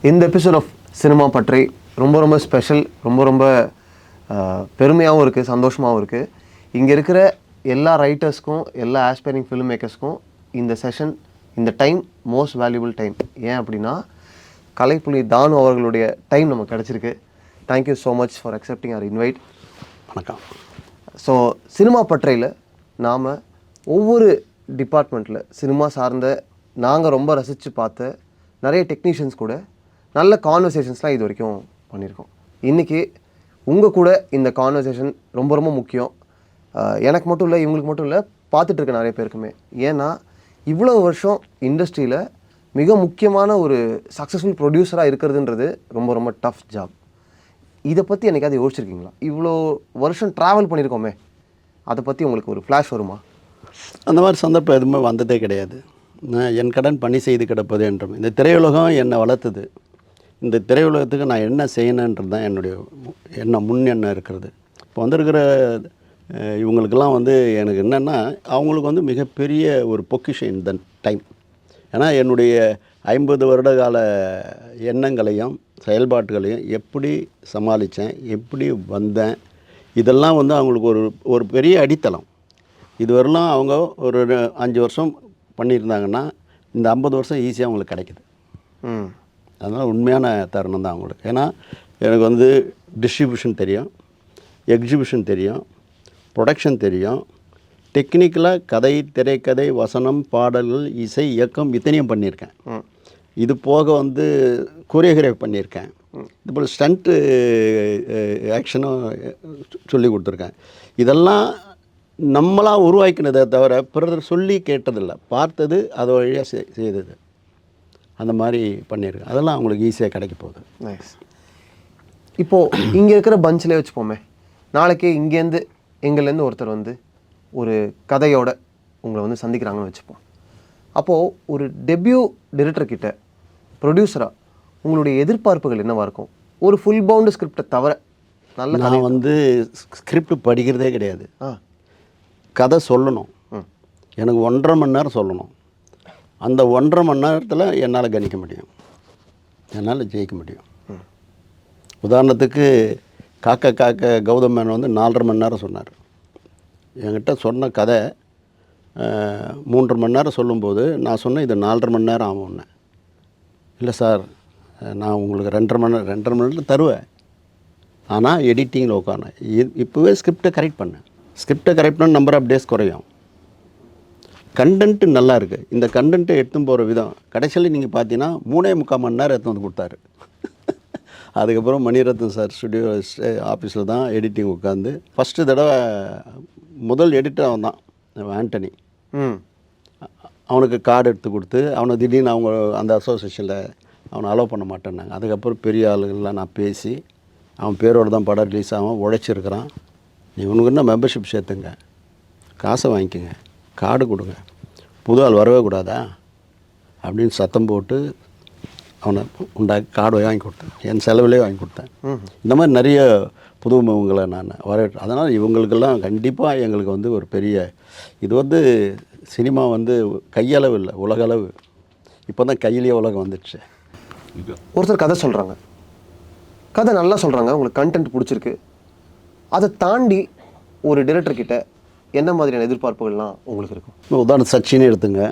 இந்த episode of cinema பற்றி ரொம்ப ஸ்பெஷல், ரொம்ப பெருமையாகவும் இருக்குது, சந்தோஷமாகவும் இருக்குது. இங்கே இருக்கிற எல்லா ரைட்டர்ஸ்க்கும், எல்லா ஆஸ்பைரிங் ஃபிலிம் மேக்கர்ஸ்க்கும் இந்த செஷன், இந்த டைம் மோஸ்ட் வேல்யூபிள் டைம். ஏன் அப்படின்னா கலைப்புலி தானு அவர்களுடைய டைம் நமக்கு கிடச்சிருக்கு. Thank you so much for accepting our invite. வணக்கம். ஸோ சினிமா பற்றையில் நாம் ஒவ்வொரு டிபார்ட்மெண்ட்டில் சினிமா சார்ந்த நாங்கள் ரொம்ப ரசித்து பார்த்த நிறைய டெக்னீஷியன்ஸ் கூட நல்ல கான்வர்சேஷன்ஸ்லாம் இது வரைக்கும் பண்ணியிருக்கோம். இன்றைக்கி உங்கள் கூட இந்த கான்வர்சேஷன் ரொம்ப முக்கியம். எனக்கு மட்டும் இல்லை, இவங்களுக்கு மட்டும் இல்லை, பார்த்துட்ருக்க நிறைய பேருக்குமே. ஏன்னா இவ்வளோ வருஷம் இண்டஸ்ட்ரியில் மிக முக்கியமான ஒரு சக்ஸஸ்ஃபுல் ப்ரொடியூசராக இருக்கிறதுன்றது ரொம்ப டஃப் ஜாப். இதை பற்றி என்னைக்காவது யோசிச்சிருக்கீங்களா? இவ்வளோ வருஷம் ட்ராவல் பண்ணியிருக்கோமே, அதை பற்றி உங்களுக்கு ஒரு ஃப்ளாஷ் வருமா? அந்த மாதிரி சந்தர்ப்பம் எதுவுமே வந்ததே கிடையாது. நான் என் கடன் பணி செய்து கிடப்பது என்றும் இந்த திரையுலகம் என்னை வளர்த்துது. இந்த திரையுலகத்துக்கு நான் என்ன செய்யணுன்றது தான் என்னுடைய முன் எண்ணம் இருக்கிறது. இப்போ வந்திருக்கிற இவங்களுக்கெல்லாம் எனக்கு என்னென்னா, அவங்களுக்கு மிகப்பெரிய ஒரு பொக்கிஷன் இந்த டைம். ஏன்னா என்னுடைய 50 வருட கால எண்ணங்களையும் செயல்பாட்டுகளையும் எப்படி சமாளித்தேன், எப்படி வந்தேன், இதெல்லாம் அவங்களுக்கு ஒரு பெரிய அடித்தளம். இதுவரைலாம் அவங்க ஒரு 5 வருஷம் பண்ணியிருந்தாங்கன்னா இந்த 50 வருஷம் ஈஸியாக அவங்களுக்கு கிடைக்குது. அதனால் உண்மையான தருணம் தான் அவங்களுக்கு. ஏன்னா எனக்கு டிஸ்ட்ரிபியூஷன் தெரியும், எக்ஸிபிஷன் தெரியும், ப்ரொடக்ஷன் தெரியும், டெக்னிக்கலாக கதை, திரைக்கதை, வசனம், பாடல்கள், இசை, இயக்கம் இத்தனையும் பண்ணியிருக்கேன். இது போக கோரியோகிராஃபி பண்ணியிருக்கேன். இது போல் ஸ்டண்ட்டு ஆக்ஷனும் சொல்லி கொடுத்துருக்கேன். இதெல்லாம் நம்மளாக உருவாக்கினதை தவிர பிறர் சொல்லி கேட்டதில்லை, பார்த்தது அது வழியாக செய்தது. அந்த மாதிரி பண்ணியிருக்கேன். அதெல்லாம் அவங்களுக்கு ஈஸியாக கிடைக்க போகுது. நைஸ். இப்போது இங்கே இருக்கிற பஞ்சிலே வச்சுப்போமே, நாளைக்கே இங்கேருந்து எங்கள்லேருந்து ஒருத்தர் ஒரு கதையோட உங்களை சந்திக்கிறாங்கன்னு வச்சுப்போம். அப்போது ஒரு டெபியூ டிரெக்டர்கிட்ட ப்ரொடியூசராக உங்களுடைய எதிர்பார்ப்புகள் என்னவாக இருக்கும்? ஒரு ஃபுல் பவுண்டு ஸ்கிரிப்டை தவிர. நல்ல நான் ஸ்கிரிப்ட் படிக்கிறதே கிடையாது. கதை சொல்லணும். எனக்கு 1.5 மணி நேரம் சொல்லணும். அந்த 1.5 மணி நேரத்தில் என்னால் கணிக்க முடியும், என்னால் ஜெயிக்க முடியும். உதாரணத்துக்கு காக்க கௌதம் மேனன் 4.5 மணி நேரம் சொன்னார். என்கிட்ட சொன்ன கதை 3.5 மணி நேரம் சொல்லும்போது நான் சொன்னேன் இது 4.5 மணி நேரம் ஆகும்னு. இல்லை சார், நான் உங்களுக்கு 2.5 மணி நேரம் தருவேன், ஆனால் எடிட்டிங்கில் உட்காந்து இப்போவே ஸ்கிரிப்டை கரெக்ட் பண்ணேன். ஸ்கிரிப்டை கரெக்ட் பண்ண நம்பர் ஆஃப் டேஸ் குறையும். கண்டென்ட்டு நல்லா இருக்குது. இந்த கண்டென்ட்டை எடுத்துன்னு போகிற விதம் கடைசியில் நீங்கள் பார்த்தீங்கன்னா 3.25 மணி நேரம் எடுத்து கொடுத்தாரு. அதுக்கப்புறம் மணிரத்னம் சார் ஸ்டுடியோ ஆஃபீஸில் தான் எடிட்டிங் உட்காந்து ஃபஸ்ட்டு தடவை முதல் எடிட்டர் அவன் தான், ஆண்டனி. அவனுக்கு கார்டு எடுத்து கொடுத்து அவனை திடீர்னு அவங்க அந்த அசோசியேஷனில் அவனை அலோவ் பண்ண மாட்டேன்னாங்க. அதுக்கப்புறம் பெரிய ஆளுகள்லாம் நான் பேசி அவன் பேரோடு தான் படம் ரிலீஸ் ஆகும், உழைச்சிருக்கிறான். நீ உனக்கு என்ன மெம்பர்ஷிப் சேர்த்துங்க, காசை வாங்கிக்கோங்க, கார்டு கொடுங்க, புது ஆள் வரவே கூடாதா அப்படின்னு சத்தம் போட்டு அவனை உண்டாக்கி கார்டு வாங்கி கொடுத்தேன். என் செலவிலே வாங்கி கொடுத்தேன். இந்த மாதிரி நிறைய புதுமுகங்களை நான் வரவேற்று. அதனால் இவங்களுக்கெல்லாம் கண்டிப்பாக எங்களுக்கு ஒரு பெரிய இது சினிமா கையளவு இல்லை, உலகளவு. இப்போ தான் கையிலேயே உலகம் வந்துடுச்சு. ஒருத்தர் கதை சொல்கிறாங்க, கதை நல்லா சொல்கிறாங்க, உங்களுக்கு கண்டென்ட் பிடிச்சிருக்கு. அதை தாண்டி ஒரு டிரெக்டர்கிட்ட என்ன மாதிரியான எதிர்பார்ப்புகள்லாம் உங்களுக்கு இருக்கும்? உதாரணம் சச்சினே எடுத்துங்க.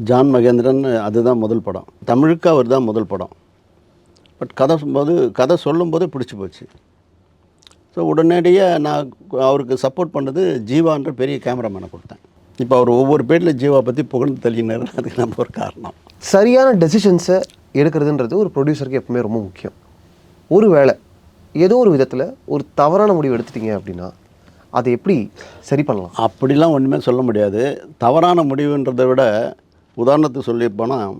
ஜான் மகேந்திரன் அதுதான் முதல் படம், தமிழுக்கு அவர் தான் முதல் படம். பட் கதை சொல்லும்போது பிடிச்சி போச்சு. ஸோ உடனடியாக நான் அவருக்கு சப்போர்ட் பண்ணது ஜீவான்ற பெரிய கேமராமேனை கொடுத்தேன். இப்போ அவர் ஒவ்வொரு பேட்டில் ஜீவா பற்றி புகழ்ந்து தள்ளினார். அதுக்கு நம்ம ஒரு காரணம். சரியான டெசிஷன்ஸை எடுக்கிறதுன்றது ஒரு ப்ரொடியூசருக்கு எப்பவுமே ரொம்ப முக்கியம். ஒரு வேளை ஏதோ ஒரு விதத்தில் ஒரு தவறான முடிவு எடுத்துட்டீங்க அப்படின்னா அதை எப்படி சரி பண்ணலாம்? அப்படிலாம் ஒன்றுமே சொல்ல முடியாது. தவறான முடிவுன்றதை விட உதாரணத்துக்கு சொல்லியிருப்போனால்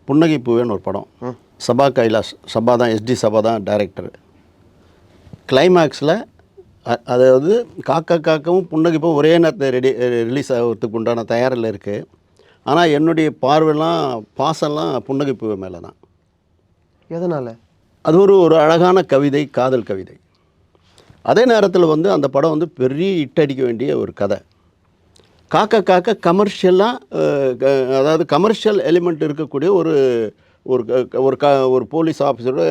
புன்னகை பூவேன்னு ஒரு படம். சபா கைலாஷ், சபா தான், SD சபா தான் டைரக்டர். கிளைமேக்ஸில் அதாவது காக்கவும் புன்னகைப்பும் ஒரே நேரத்தில் ரிலீஸ் ஆகிறதுக்கு உண்டான தயாரில் இருக்குது. ஆனால் என்னுடைய பார்வைலாம் பாசம்லாம் புன்னகைப்பு மேலே தான். எதனால்? அது ஒரு அழகான கவிதை, காதல் கவிதை. அதே நேரத்தில் அந்த படம் பெரிய இட்டடிக்க வேண்டிய ஒரு கதை. காக்க கமர்ஷியலாக, அதாவது கமர்ஷியல் எலிமெண்ட் இருக்கக்கூடிய ஒரு ஒரு போலீஸ் ஆஃபீஸரோட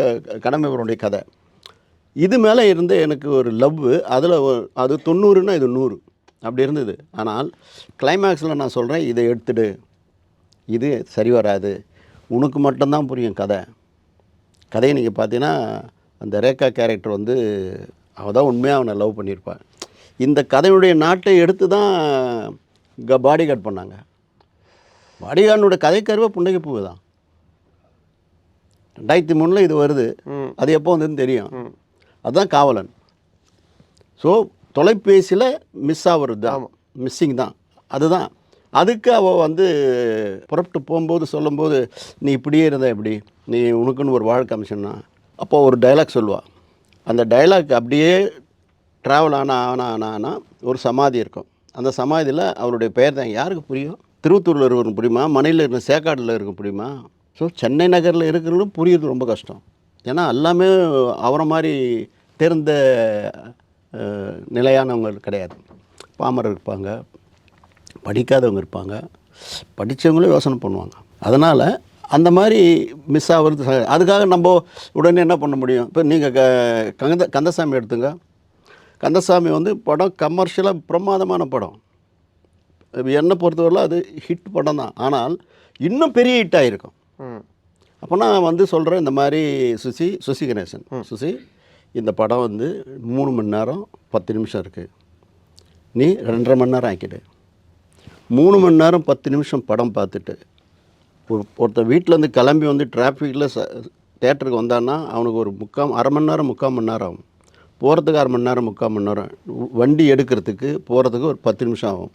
கடமைவருடைய கதை. இது மேலே இருந்த எனக்கு ஒரு லவ், அதில் அது 90ன்னா இது 100 அப்படி இருந்தது. ஆனால் கிளைமேக்ஸில் நான் சொல்கிறேன், இதை எடுத்துடு, இது சரி வராது, உனக்கு மட்டும்தான் புரியும் கதையை நீங்கள் பார்த்தீங்கன்னா அந்த ரேகா கேரக்டர் வந்து அவள் தான் உண்மையாக அவனை லவ் பண்ணியிருப்பாள். இந்த கதையுடைய நாட்டை எடுத்து தான் பாடி கார்டு பண்ணாங்க. பாடி கார்டனோட கதைக்கருவை புன்னகை பூவு தான். 2003 இது வருது. அது எப்போ வந்ததுன்னு தெரியும். அதுதான் காவலன். ஸோ தொலைபேசியில் மிஸ் ஆகிறது தான், மிஸ்ஸிங் தான். அதுதான் அதுக்கு அவள் வந்து புறப்பட்டு போகும்போது சொல்லும்போது, நீ இப்படியே இருந்தால் எப்படி, நீ உனக்குன்னு ஒரு வாழ்க்கை அமைச்சனா, அப்போ ஒரு டைலாக் சொல்லுவாள். அந்த டைலாக் அப்படியே ட்ராவல் ஆனால் ஒரு சமாதி இருக்கும். அந்த சமாதியில் அவருடைய பெயர் தான் யாருக்கு புரியும்? திருவத்தூரில் இருக்கிறவங்க புரியுமா, மணியில் இருக்கிற சேக்காடில் இருக்க புரியுமா? ஸோ சென்னை நகரில் இருக்கிறவங்களும் புரியுறது ரொம்ப கஷ்டம். ஏன்னா எல்லாமே அவரை மாதிரி தேர்ந்த நிலையானவங்க கிடையாது. பாமரர் இருப்பாங்க, படிக்காதவங்க இருப்பாங்க, படித்தவங்களும் யோசனை பண்ணுவாங்க. அதனால் அந்த மாதிரி மிஸ் ஆகிறது. அதுக்காக நம்ம உடனே என்ன பண்ண முடியும்? இப்போ நீங்கள் கந்தசாமி எடுத்துங்க. கந்தசாமி வந்து படம் கமர்ஷியலாக பிரமாதமான படம். என்னை பொறுத்தவரையில் அது ஹிட் படம் தான். ஆனால் இன்னும் பெரிய ஹிட் ஆகிருக்கும். அப்போ நான் வந்து சொல்கிறேன், இந்த மாதிரி சுசி கணேசன், சுசி இந்த படம் வந்து 3 மணி நேரம் 10 நிமிஷம் இருக்குது, நீ 2.5 மணி நேரம் ஆக்கிடு. 3 மணி நேரம் 10 நிமிஷம் படம் பார்த்துட்டு ஒருத்தர் வீட்டிலேருந்து கிளம்பி வந்து டிராஃபிக்கில் தேட்டருக்கு வந்தான்னா அவனுக்கு ஒரு அரை மணி நேரம் 3/4 மணி நேரம் ஆகும். போகிறதுக்கு 1/2 மணி நேரம் 3/4 மணி நேரம், வண்டி எடுக்கிறதுக்கு போகிறதுக்கு ஒரு 10 நிமிஷம் ஆகும்,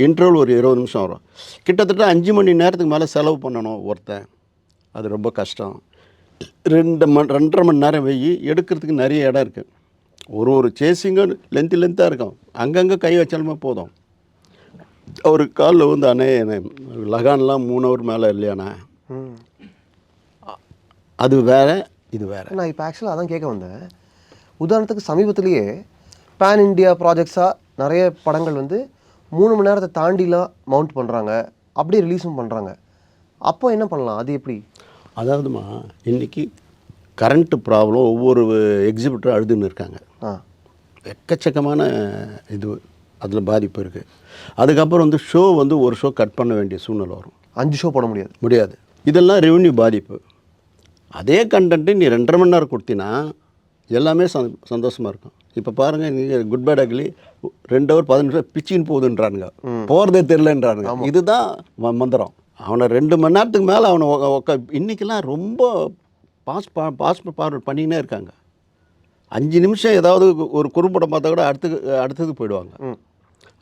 இன்டர்வல் ஒரு 20 நிமிஷம் வரும். கிட்டத்தட்ட 5 மணி நேரத்துக்கு மேலே செலவு பண்ணணும் ஒருத்தன். அது ரொம்ப கஷ்டம். 2.5 மணி நேரம் வெயி எடுக்கிறதுக்கு நிறைய இடம் இருக்குது. ஒரு சேசிங்கும் லென்த்தாக இருக்கும். அங்கங்கே கை வச்சாலுமே போதும். ஒரு காலில் வந்து அண்ணே லகான்லாம் 3 ஹவர் மேலே இல்லையாண்ணா, அது வேறு இது வேறு. நான் இப்போ ஆக்சுவலாக அதான் கேட்க வந்தேன். உதாரணத்துக்கு சமீபத்திலேயே பேன் இண்டியா ப்ராஜெக்ட்ஸாக நிறைய படங்கள் வந்து 3 மணி நேரத்தை தாண்டிலாம் மவுண்ட் பண்ணுறாங்க, அப்படியே ரிலீஸும் பண்ணுறாங்க. அப்போ என்ன பண்ணலாம்? அது எப்படி? அதாவதுமா, இன்றைக்கி கரண்ட்டு ப்ராப்ளம் ஒவ்வொரு எக்ஸிபிட்டரும் அழுதுன்னு இருக்காங்க. எக்கச்சக்கமான இது அதில் பாதிப்பு இருக்குது. அதுக்கப்புறம் வந்து ஷோ வந்து ஒரு ஷோ கட் பண்ண வேண்டிய சூழ்நிலை வரும். 5 ஷோ போட முடியாது. இதெல்லாம் ரெவென்யூ பாதிப்பு. அதே கண்டென்ட்டு நீ 2.5 மணி நேரம் கொடுத்தினா எல்லாமே சந்தோஷமாக இருக்கும். இப்போ பாருங்கள், நீங்கள் குட் பேட் அக்லி 2 ஹவர் 15 நிமிஷம் பிச்சின்னு போகுதுன்றானுங்க, போகிறதே தெரிலன்றானுங்க. இதுதான் மந்திரம். அவனை 2 மணி நேரத்துக்கு மேலே அவனை இன்றைக்கெல்லாம் ரொம்ப பாஸ் ஃபார்வர்ட் பண்ணிக்கினே இருக்காங்க. 5 நிமிஷம் ஏதாவது ஒரு குறும்படம் பார்த்தா கூட அடுத்தது போயிடுவாங்க.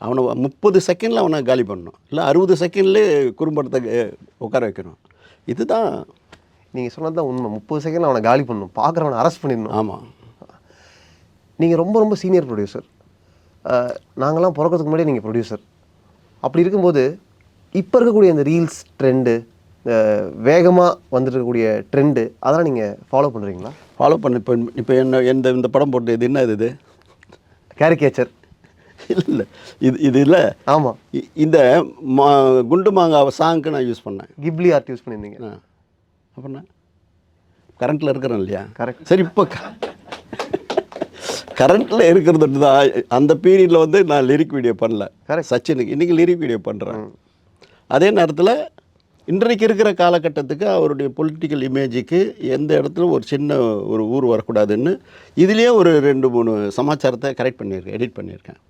அவனை 30 செகண்டில் அவனை காலி பண்ணணும், இல்லை 60 செகண்ட்லேயே குறும்படத்தை உட்கார வைக்கணும். இதுதான் நீங்கள் சொன்னது தான் உண்மை. 30 செகண்டில் அவனை காலி பண்ணணும், பார்க்குறவனை அரெஸ்ட் பண்ணிடணும். ஆமாம். நீங்கள் ரொம்ப சீனியர் ப்ரொடியூசர். நாங்களாம் பிறக்கிறதுக்கு முன்னாடி நீங்கள் ப்ரொடியூசர். அப்படி இருக்கும்போது இப்போ இருக்கக்கூடிய இந்த ரீல்ஸ் ட்ரெண்டு, வேகமாக வந்துட்டு இருக்கக்கூடிய ட்ரெண்டு, அதெல்லாம் நீங்கள் ஃபாலோ பண்ணுறீங்களா? ஃபாலோ பண்ண. இப்போ இந்த படம் போட்டு இது என்ன இது கேரிகேச்சர் இல்லை, இது இல்லை. ஆமாம், இந்த குண்டு மாங்காவை சாங்க்கு நான் யூஸ் பண்ணேன். கிப்லி ஆர்ட் யூஸ் பண்ணியிருந்தீங்க. அப்படின்னா கரண்ட்டில் இருக்கிறேன் இல்லையா? கரெக்ட். சரி, இப்போ கரண்ட்டில் இருக்கிறது தான். அந்த பீரியடில் வந்து நான் லிரிக் வீடியோ பண்ணல. கரெக்ட். சச்சினுக்கு இன்றைக்கி லிரிக் வீடியோ பண்ணுறேன். அதே நேரத்தில் இன்றைக்கு இருக்கிற காலகட்டத்துக்கு அவருடைய பொலிட்டிக்கல் இமேஜுக்கு எந்த இடத்துல ஒரு சின்ன ஒரு ஊர் வரக்கூடாதுன்னு இதுலேயே ஒரு 2-3 சமாச்சாரத்தை கரெக்ட் பண்ணியிருக்கேன், எடிட் பண்ணியிருக்கேன்.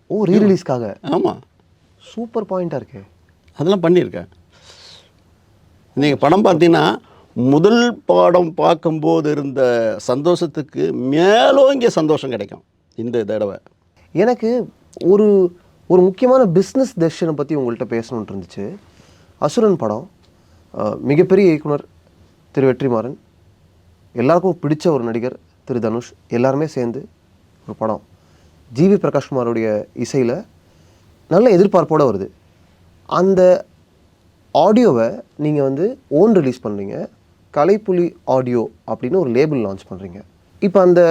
ஓ, ரீரிலீஸ்க்காக? ஆமாம். சூப்பர் பாயிண்ட்டாக இருக்கு. அதெல்லாம் பண்ணியிருக்கேன். நீங்கள் படம் பார்த்தீங்கன்னா முதல் படம் பார்க்கும்போது இருந்த சந்தோஷத்துக்கு மேலும் இங்கே சந்தோஷம் கிடைக்கும் இந்த தடவை. எனக்கு ஒரு முக்கியமான பிஸ்னஸ் டெசிஷனை பற்றி உங்கள்கிட்ட பேசணுன்ட்டு இருந்துச்சு. அசுரன் படம், மிகப்பெரிய இயக்குனர் திரு வெற்றிமாறன், எல்லாருக்கும் பிடிச்ச ஒரு நடிகர் திரு தனுஷ், எல்லாருமே சேர்ந்து ஒரு படம். ஜிவி பிரகாஷ்குமாரோடைய இசையில் நல்ல எதிர்பார்ப்போடு வருது. அந்த ஆடியோவை நீங்கள் வந்து ஓன் ரிலீஸ் பண்ணுறீங்க, கலைப்புலி ஆடியோ அப்படின்னு ஒரு லேபிள் லான்ச் பண்ணுறீங்க. இப்போ அந்த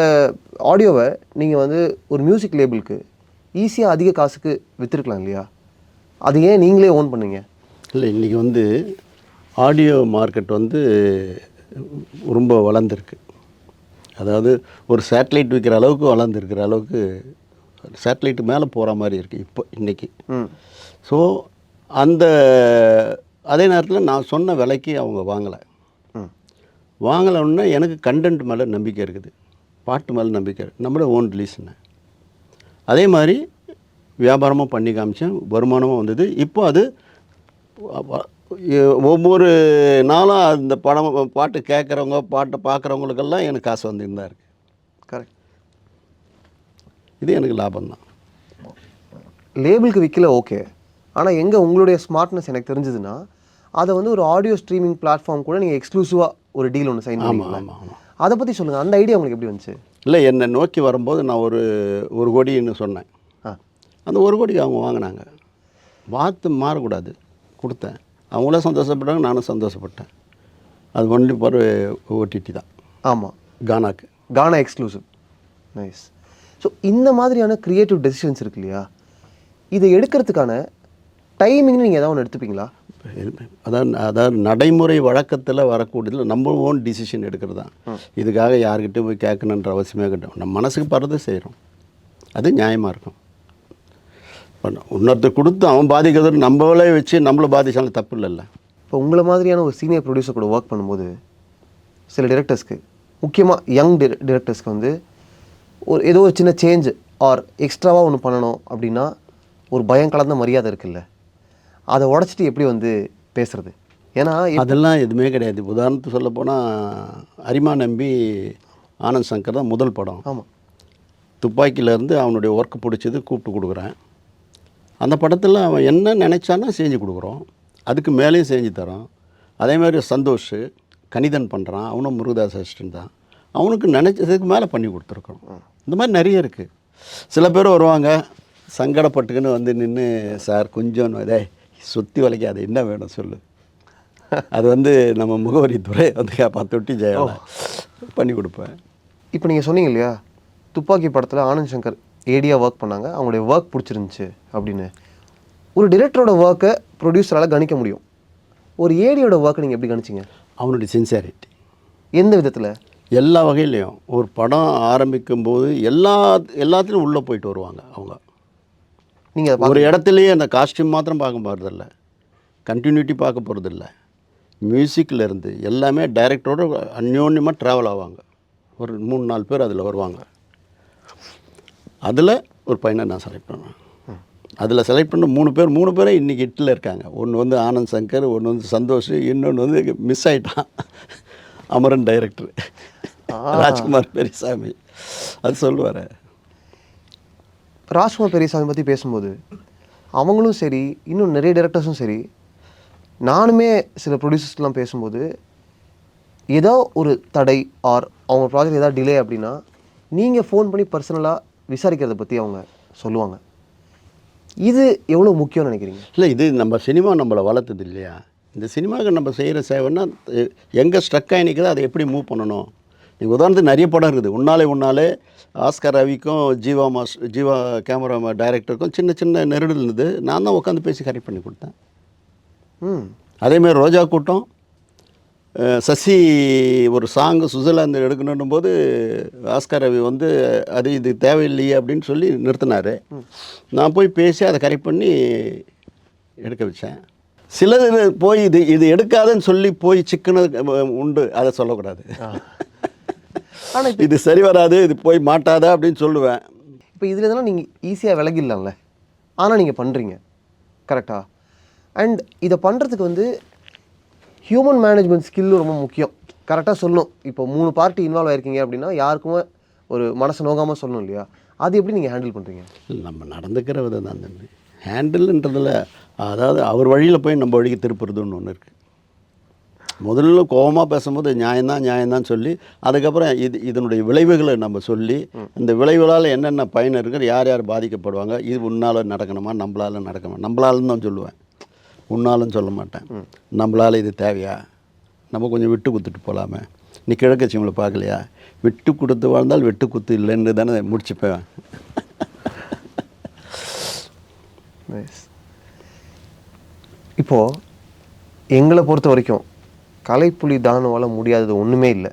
ஆடியோவை நீங்கள் வந்து ஒரு மியூசிக் லேபிளுக்கு ஈஸியாக அதிக காசுக்கு விற்றுருக்கலாம் இல்லையா? அது ஏன் நீங்களே ஓன் பண்ணீங்க? இல்லை, இன்றைக்கி வந்து ஆடியோ மார்க்கெட் வந்து ரொம்ப வளர்ந்துருக்கு. அதாவது ஒரு சேட்டலைட் விற்கிற அளவுக்கு வளர்ந்துருக்கிற அளவுக்கு சேட்டலைட்டு மேலே போகிற மாதிரி இருக்குது இப்போ இன்றைக்கி. ஸோ அந்த அதே நேரத்தில் நான் சொன்ன விலைக்கு அவங்க வாங்கலைன்னா எனக்கு கண்டென்ட் மேலே நம்பிக்கை இருக்குது, பாட்டு மேலே நம்பிக்கை இருக்குது, நம்மளோட ஓன் ரிலீஸ்னு. அதே மாதிரி வியாபாரமும் பண்ணி காமிச்சேன், வருமானமும் வந்தது. இப்போ அது ஒவ்வொரு நாளும் அந்த பாட்டு கேட்குறவங்க, பாட்டை பார்க்குறவங்களுக்கெல்லாம் எனக்கு காசு வந்துன்னு தான் இருக்குது. கரெக்ட். இது எனக்கு லாபம்தான். லேபிளுக்கு விற்கல ஓகே, ஆனால் எங்கே உங்களுடைய ஸ்மார்ட்னஸ் எனக்கு தெரிஞ்சதுன்னா, அதை வந்து ஒரு ஆடியோ ஸ்ட்ரீமிங் பிளாட்ஃபார்ம் கூட நீங்கள் எக்ஸ்க்ளூசிவாக ஒரு டீல் ஒன்று சைன் பண்ணுவீங்க. ஆமாம். அதை பற்றி சொல்லுங்கள், அந்த ஐடியா உங்களுக்கு எப்படி வந்துச்சு? இல்லை, என்னை நோக்கி வரும்போது நான் ஒரு கோடின்னு சொன்னேன். அந்த 1 கோடிக்கு அவங்க வாங்கினாங்க. வார்த்தை மாறக்கூடாது, கொடுத்தேன். அவங்களும் சந்தோஷப்பட்டாங்க, நானும் சந்தோஷப்பட்டேன். அது ஒன்லி ஃபார் ஓடிடி தான். ஆமாம், கானா எக்ஸ்க்ளூசிவ். நைஸ். ஸோ இந்த மாதிரியான க்ரியேட்டிவ் டெசிஷன்ஸ் இருக்கு இல்லையா, இதை எடுக்கிறதுக்கான டைமிங்னு நீங்கள் ஏதாவது ஒன்று எடுத்துப்பீங்களா? அதாவது நடைமுறை வழக்கத்தில் வரக்கூடியதில் நம்ம ஓன் டிசிஷன் எடுக்கிறது தான். இதுக்காக யார்கிட்டையும் போய் கேட்கணுன்ற அவசியமே கிடையாது. நம்ம மனசுக்கு படுறது செய்கிறோம், அது நியாயமாக இருக்கும். இன்னொருத்தர் கொடுத்து அவன் பாதிக்கிறது நம்மளே வச்சு நம்மளை பாதிச்சாலும் தப்பு இல்லைல்ல. இப்போ உங்களை மாதிரியான ஒரு சீனியர் ப்ரொடியூசர் கூட ஒர்க் பண்ணும்போது சில டிரெக்டர்ஸ்க்கு, முக்கியமாக யங் டிரெக்டர்ஸ்க்கு வந்து ஏதோ ஒரு சின்ன சேஞ்ச் ஆர் எக்ஸ்ட்ராவாக ஒன்று பண்ணணும் அப்படின்னா ஒரு பயம் கலந்த மரியாதை இருக்குல்ல, அதை உடச்சிட்டு எப்படி வந்து பேசுறது? ஏன்னா அதெல்லாம் எதுவுமே கிடையாது. உதாரணத்துக்கு சொல்ல போனால் அரிமா நம்பி ஆனந்த் சங்கர் தான் முதல் படம். ஆமாம், துப்பாக்கியிலேருந்து அவனுடைய ஒர்க்கு பிடிச்சது கூப்பிட்டு கொடுக்குறேன். அந்த படத்தில் அவன் என்ன நினச்சானா செஞ்சு கொடுக்குறோம், அதுக்கு மேலேயும் செஞ்சு தரோம். அதேமாதிரி சந்தோஷ் கணிதன் பண்ணுறான், அவனும் முருகதாஸ் அசிஸ்டன்ட் தான், அவனுக்கு நினச்சதுக்கு மேலே பண்ணி கொடுத்துருக்கோம். இந்த மாதிரி நிறைய இருக்குது. சில பேர் வருவாங்க சங்கடப்பட்டுக்குன்னு வந்து நின்று, சார் கொஞ்சம் இதே சுற்றி வளைக்காது, என்ன வேணும் சொல்லு. அது வந்து நம்ம முகவரி துறை வந்து கேட்பான், தொட்டி ஜெயாவில் பண்ணி கொடுப்பேன். இப்போ நீங்கள் சொன்னீங்க இல்லையா, துப்பாக்கி படத்தில் ஆனந்த் சங்கர் ஏடியாக ஒர்க் பண்ணாங்க, அவங்களுடைய ஒர்க் பிடிச்சிருந்துச்சு அப்படின்னு. ஒரு டிரெக்டரோட ஒர்க்கை ப்ரொடியூசரால் கணிக்க முடியும், ஒரு ஏடியோட ஒர்க்கை நீங்கள் எப்படி கணிச்சிங்க? அவனுடைய சின்சியாரிட்டி எந்த விதத்தில்? எல்லா வகையிலையும். ஒரு படம் ஆரம்பிக்கும்போது எல்லாத்துலேயும் உள்ளே போயிட்டு வருவாங்க அவங்க. நீங்கள் ஒரு இடத்துலையே அந்த காஸ்டியூம் மாத்திரம் பார்க்க போகிறதில்ல, கண்டினியூட்டி பார்க்க போகிறதில்ல, மியூசிக்கிலேருந்து எல்லாமே டைரக்டரோட அந்யோன்யமாக ட்ராவல் ஆவாங்க. ஒரு 3-4 பேர் அதில் வருவாங்க. அதில் ஒரு பையனை நான் செலக்ட் பண்ணுவேன். அதில் செலக்ட் பண்ண 3 பேரே இன்றைக்கி ஹிட்டில் இருக்காங்க. ஒன்று வந்து ஆனந்த் சங்கர், ஒன்று வந்து சந்தோஷ், இன்னொன்று வந்து மிஸ் ஆகிட்டான் அமரன் டைரக்டர் ராஜ்குமார் பெரியசாமி. அது சொல்லுவார். ராஜ்குமார் பெரியசாமி பற்றி பேசும்போது அவங்களும் சரி, இன்னும் நிறைய டேரக்டர்ஸும் சரி, நானுமே சில ப்ரொடியூசர்ஸ்லாம் பேசும்போது ஏதோ ஒரு தடை ஆர் அவங்க ப்ராஜெக்ட் ஏதாவது டிலே அப்படின்னா நீங்கள் ஃபோன் பண்ணி பர்சனலாக விசாரிக்கிறத பற்றி அவங்க சொல்லுவாங்க. இது எவ்வளோ முக்கியம்னு நினைக்கிறீங்க? இல்லை, இது நம்ம சினிமா நம்மளை வளர்த்தது இல்லையா. இந்த சினிமாவுக்கு நம்ம செய்கிற சேவைன்னா எங்கே ஸ்ட்ரக் ஆகி நிற்குதோ அதை எப்படி மூவ் பண்ணணும். நீங்கள் உதாரணத்துக்கு நிறைய படம் இருக்குது. உன்னாலே ஆஸ்கர் ரவிக்கும் ஜீவா கேமரா டைரக்டருக்கும் சின்ன நெருடல் இருந்தது. நான் தான் உட்காந்து பேசி கரெக்ட் பண்ணி கொடுத்தேன். அதேமாதிரி ரோஜா கூட்டம், சசி ஒரு சாங்கு சுவிட்சர்லாந்து எடுக்கணும் போது ஆஸ்கர் ரவி வந்து இது தேவையில்லையே அப்படின்னு சொல்லி நிறுத்தினார். நான் போய் பேசி அதை கரெக்ட் பண்ணி எடுக்க வச்சேன். சிலது போய் இது எடுக்காதுன்னு சொல்லி போய் சிக்கனது உண்டு, அதை சொல்லக்கூடாது. ஆனால் இது சரி வராது, இது போய் மாட்டாதா அப்படின்னு சொல்லுவேன். இப்போ இதில் இதெல்லாம் நீங்கள் ஈஸியாக விலகிடலாம்ல, ஆனால் நீங்கள் பண்ணுறீங்க கரெக்டாக. அண்ட் இதை பண்ணுறதுக்கு வந்து ஹியூமன் மேனேஜ்மெண்ட் ஸ்கில்லும் ரொம்ப முக்கியம். கரெக்டாக சொல்லணும். இப்போ 3 பார்ட்டி இன்வால்வ் ஆகிருக்கீங்க அப்படின்னா யாருக்குமே ஒரு மனசு நோகாமல் சொல்லணும் இல்லையா, அது எப்படி நீங்கள் ஹேண்டில் பண்ணுறீங்க? நம்ம நடந்துக்கிற விதம் தான் தம்பி ஹேண்டில்ன்றதில். அதாவது அவர் வழியில் போய் நம்ம வழிக்கு திருப்புறதுன்னு ஒன்று இருக்குது. முதல்ல கோபமாக பேசும்போது நியாயம்தான் சொல்லி, அதுக்கப்புறம் இதனுடைய விளைவுகளை நம்ம சொல்லி, இந்த விளைவுகளால் என்னென்ன பயன் இருக்குது, யார் பாதிக்கப்படுவாங்க, இது உன்னால் நடக்கணுமா, நம்மளால் நடக்கணுமா, நம்மளாலும் தான் சொல்லுவேன், உன்னாலும் சொல்ல மாட்டேன். நம்மளால் இது தேவையா, நம்ம கொஞ்சம் விட்டு கொடுத்துட்டு போகலாமே, நீ கிழக்கு சீமலை பார்க்கலையா, விட்டு கொடுத்து வாழ்ந்தால் வெட்டு குத்து இல்லைன்னு தானே முடிச்சுப்பேன். இப்போது எங்களை பொறுத்த வரைக்கும் கலைப்புலி தானுவால் முடியாதது ஒன்றுமே இல்லை,